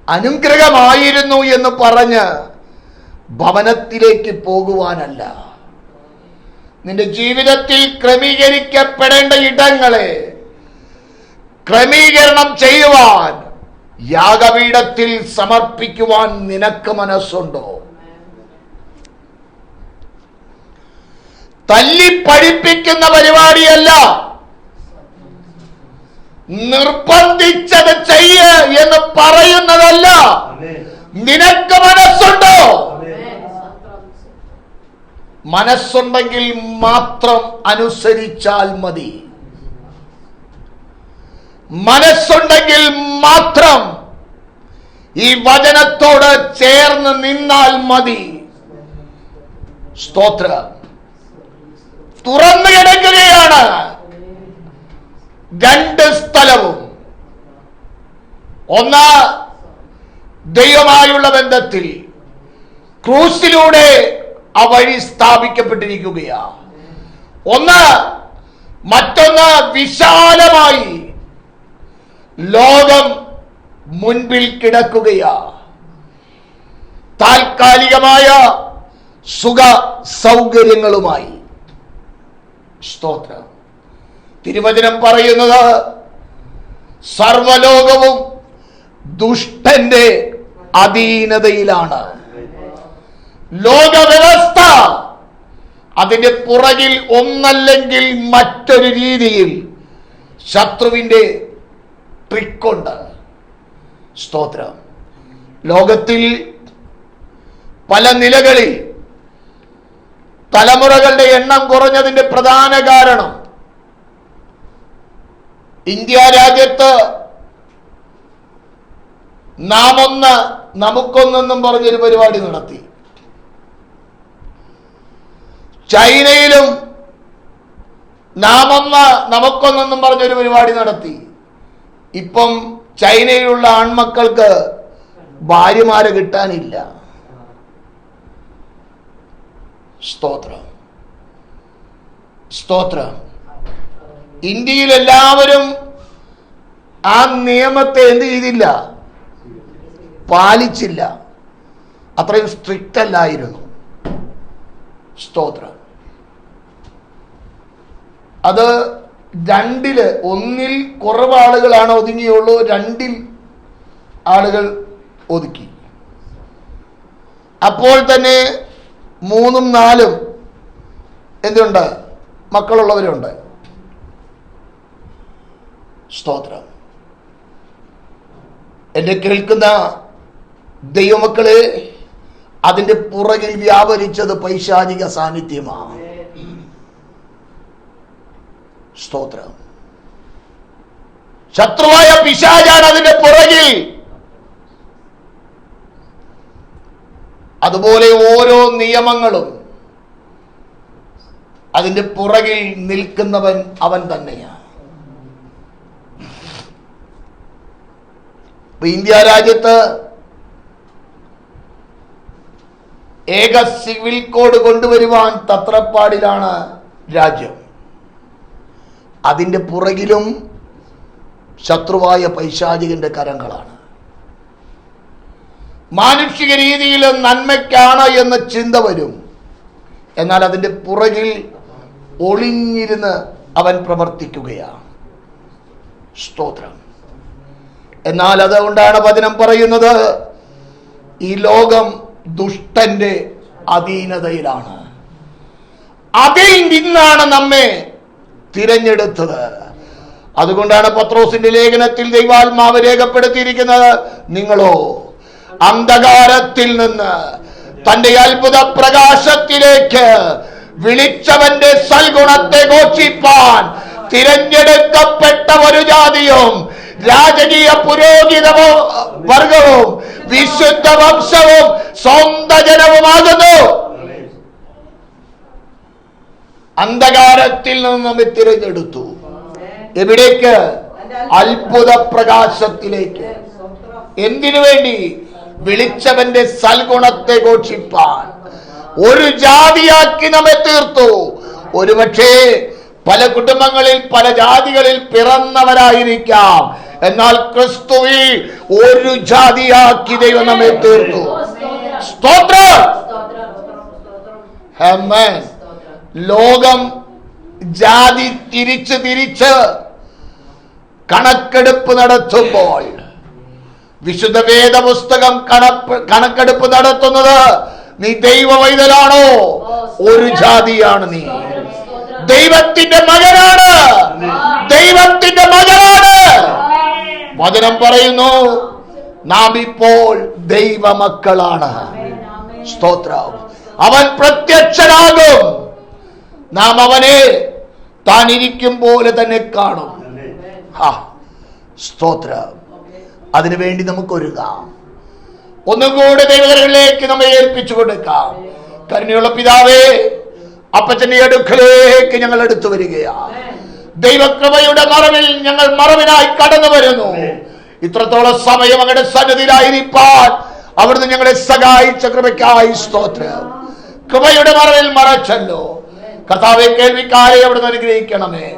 അനുഗ്രഹമായിരുന്നു എന്ന് പറഞ്ഞ് ഭവനത്തിലേക്ക് പോകുവാനല്ല, നിന്റെ ജീവിതത്തിൽ ക്രമീകരിക്കപ്പെടേണ്ട ഇടങ്ങളെ ക്രമീകരണം ചെയ്യുവാൻ യാഗപീഠത്തിൽ സമർപ്പിക്കുവാൻ നിനക്ക് മനസ്സുണ്ടോ? തല്ലി പഠിപ്പിക്കുന്ന പരിപാടിയല്ല, നിർബന്ധിച്ചത് ചെയ്യ എന്ന് പറയുന്നതല്ല. നിനക്ക് മനസ്സുണ്ടോ? മനസ്സുണ്ടെങ്കിൽ മാത്രം അനുസരിച്ചാൽ മതി. മനസ്സുണ്ടെങ്കിൽ മാത്രം ഈ വചനത്തോട് ചേർന്ന് നിന്നാൽ മതി. സ്തോത്രം. തുറന്നു കിടക്കുകയാണ്. രണ്ട് സ്ഥലവും. ഒന്ന്, ദൈവമായുള്ള ബന്ധത്തിൽ ക്രൂസിലൂടെ ആ വഴി സ്ഥാപിക്കപ്പെട്ടിരിക്കുകയാണ്. മറ്റൊന്ന് വിശാലമായി ലോകം മുൻപിൽ കിടക്കുകയാണ്. താൽക്കാലികമായ സുഖ സൗകര്യങ്ങളുമായി. സ്തോത്രം. തിരുവചനം പറയുന്നത് സർവലോകവും ദുഷ്ടന്റെ അധീനതയിലാണ്. ലോകവ്യവസ്ഥ അതിന്റെ പുറകിൽ ഒന്നല്ലെങ്കിൽ മറ്റൊരു രീതിയിൽ ശത്രുവിന്റെ ട്രിക്കുണ്ട്. സ്തോത്രം. ലോകത്തിൽ പല നിലകളിൽ തലമുറകളുടെ എണ്ണം കുറഞ്ഞതിന്റെ പ്രധാന കാരണം ഇന്ത്യ രാജ്യത്ത് നാം ഒന്ന് നമുക്കൊന്നെന്നും പറഞ്ഞൊരു പരിപാടി നടത്തി. ചൈനയിലും നാം ഒന്ന് നമുക്കൊന്നെന്നും പറഞ്ഞൊരു പരിപാടി നടത്തി. ഇപ്പം ചൈനയിലുള്ള ആൺമക്കൾക്ക് ഭാര്യമാരെ കിട്ടാനില്ല. സ്തോത്രം. സ്തോത്രം. ഇന്ത്യയിൽ എല്ലാവരും ആ നിയമത്തെ എന്ത് ചെയ്തില്ല? പാലിച്ചില്ല. അത്രയും സ്ട്രിക്റ്റ് അല്ലായിരുന്നു. സ്തോത്രം. അത് രണ്ടില്, ഒന്നിൽ കുറവ് ആളുകളാണ് ഒതുങ്ങിയുള്ളൂ, രണ്ടിൽ ആളുകൾ ഒതുക്കി. അപ്പോൾ തന്നെ 3ഉം 4ഉം എന്തുണ്ട്? മക്കളുള്ളവരുണ്ട്. സ്തോത്രം. എന്നെ കേൾക്കുന്ന ദൈവമക്കളെ, അതിന്റെ പുറകിൽ വ്യാപരിച്ചത് പൈശാചിക സാന്നിധ്യമാണ്. സ്തോത്രം. ശത്രുവായ പിശാചാണ് അതിന്റെ പുറകിൽ. അതുപോലെ ഓരോ നിയമങ്ങളും അതിന്റെ പുറകിൽ നിൽക്കുന്നവൻ അവൻ തന്നെയാണ്. ഇന്ത്യ രാജ്യത്ത് ഏക സിവിൽ കോഡ് കൊണ്ടുവരുവാൻ തത്രപ്പാടിലാണ് രാജ്യം. അതിന്റെ പുറകിലും ശത്രുവായ പൈശാചികന്റെ കരങ്ങളാണ്. മാനുഷിക രീതിയിൽ നന്മയ്ക്കാണ് എന്ന ചിന്ത വരും. എന്നാൽ അതിന്റെ പുറകിൽ ഒളിഞ്ഞിരുന്ന് അവൻ പ്രവർത്തിക്കുകയാണ്. സ്തോത്രം. എന്നാൽ അതുകൊണ്ടാണ് വചനം പറയുന്നത്, ഈ ലോകം ദുഷ്ടന്റെ അധീനതയിലാണ്. അതിൽ നിന്നാണ് നമ്മെ തിരഞ്ഞെടുത്തത്. അതുകൊണ്ടാണ് പത്രോസിന്റെ ലേഖനത്തിൽ ദൈവാത്മാവ് രേഖപ്പെടുത്തിയിരിക്കുന്നത്, നിങ്ങളോ അന്ധകാരത്തിൽ നിന്ന് തന്റെ അത്ഭുത പ്രകാശത്തിലേക്ക് വിളിച്ചവന്റെ സൽഗുണത്തെ ഘോഷിപ്പാൻ തിരഞ്ഞെടുക്കപ്പെട്ട ഒരു ജാതിയും രാജകീയ പുരോഹിത വർഗവും വിശുദ്ധ വംശവും സ്വന്തം ജനവുമാകുന്നു. അന്ധകാരത്തിൽ നിന്ന് നമ്മെ തിരഞ്ഞെടുത്തു. എവിടേക്ക്? അത്ഭുത പ്രകാശത്തിലേക്ക്. എന്തിനു വേണ്ടി? വിളിച്ചവന്റെ സൽഗുണത്തെ ഘോഷിപ്പാൻ. ഒരു ജാതിയാക്കി നമ്മെ തീർത്തു. ഒരുപക്ഷേ പല കുടുംബങ്ങളിൽ പല ജാതികളിൽ പിറന്നവരായിരിക്കാം, എന്നാൽ ക്രിസ്തുവിൽ ഒരു ജാതിയാക്കി ദൈവം നമ്മെ തീർത്തു. സ്തോത്രം. ആമേൻ. ലോകം ജാതി തിരിച്ച് കണക്കെടുപ്പ് നടത്തുമ്പോൾ വിശുദ്ധ വേദപുസ്തകം കണക്കെടുപ്പ് നടത്തുന്നത്, നീ ദൈവ വൈതലാണോ? ഒരു ജാതിയാണ് നീ. ദൈവത്തിന്റെ മകനാണ്. ദൈവത്തിന്റെ മകനാണ്. വചനം പറയുന്നു, നാം ഇപ്പോൾ ദൈവമക്കളാണ്. സ്തോത്രം. അവൻ പ്രത്യക്ഷനാകും. നാം അവനെ താൻ ഇരിക്കും പോലെ തന്നെ കാണും. സ്തോത്രം. അതിനുവേണ്ടി നമുക്ക് ഒരുങ്ങാം. ഒന്നും കൂടെ ദൈവകരങ്ങളിലേക്ക് നമ്മെ ഏൽപ്പിച്ചു കൊടുക്കാം. കരുണയുള്ള പിതാവേ, അപ്പച്ചന്റെ അടുക്കലേക്ക് ഞങ്ങൾ എടുത്തു വരികയാണ്. ദൈവകൃപയുടെ മറവിൽ ഞങ്ങൾ മറവിനായി കടന്നു വരുന്നു. ഇത്രത്തോളം സമയം അങ്ങയുടെ സന്നിധിയിലായിരിക്കാൻ അവിടുന്ന് ഞങ്ങളെ സഹായിച്ച കൃപയ്ക്കായി സ്തോത്രം. കൃപയുടെ മറവിൽ മറച്ചല്ലോ കർത്താവെ. കേൾവിക്കാരെ അവിടുന്ന് അനുഗ്രഹിക്കണമേ.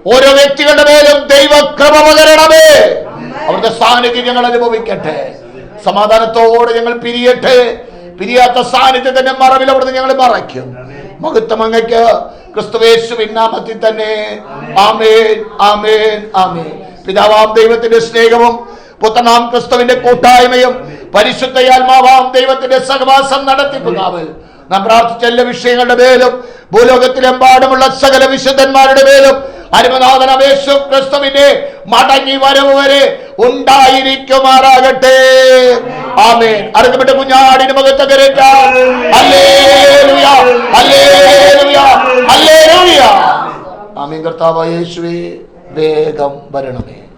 ഓരോ വ്യക്തികളുടെ മേലും ദൈവ കൃപ പകരണമേ. അവിടുത്തെ സാന്നിധ്യം ഞങ്ങൾ അനുഭവിക്കട്ടെ. സമാധാനത്തോടെ ഞങ്ങൾ പിരിയട്ടെ. പിരിയാത്ത സാന്നിധ്യത്തിന്റെ മറവിൽ അവിടുന്ന് ഞങ്ങൾ മറയ്ക്കും. മഹത്വം അങ്ങയ്ക്ക് ക്രിസ്തുയേശുവിൻ നാമത്തിൽ തന്നെ. ആമേൻ, ആമേൻ, ആമേൻ. പിതാവാം ദൈവത്തിന്റെ സ്നേഹവും പുത്രനാം ക്രിസ്തുവിന്റെ കൂട്ടായ്മയും പരിശുദ്ധയാത്മാവാം ദൈവത്തിന്റെ സഹവാസം നടത്തിപ്പുകാവൽ നാം പ്രാർത്ഥിച്ച എല്ലാ വിഷയങ്ങളുടെ മേലും ഭൂലോകത്തിലെമ്പാടുമുള്ള സകല വിശുദ്ധന്മാരുടെ മേലും അരുമനാഥൻ യേശു ക്രിസ്തുവിന്റെ മടങ്ങി വരവ് വരെ ഉണ്ടായിരിക്കുമാറാകട്ടെ. ആമേൻ. അറുക്കപ്പെട്ട കുഞ്ഞാടിന് മുഖത്ത് കരേറ്റാം. ഹല്ലേലൂയ, ഹല്ലേലൂയ, ഹല്ലേലൂയ. ആമേൻ. കർത്താവായ യേശുവേ, വേഗം വരണമേ.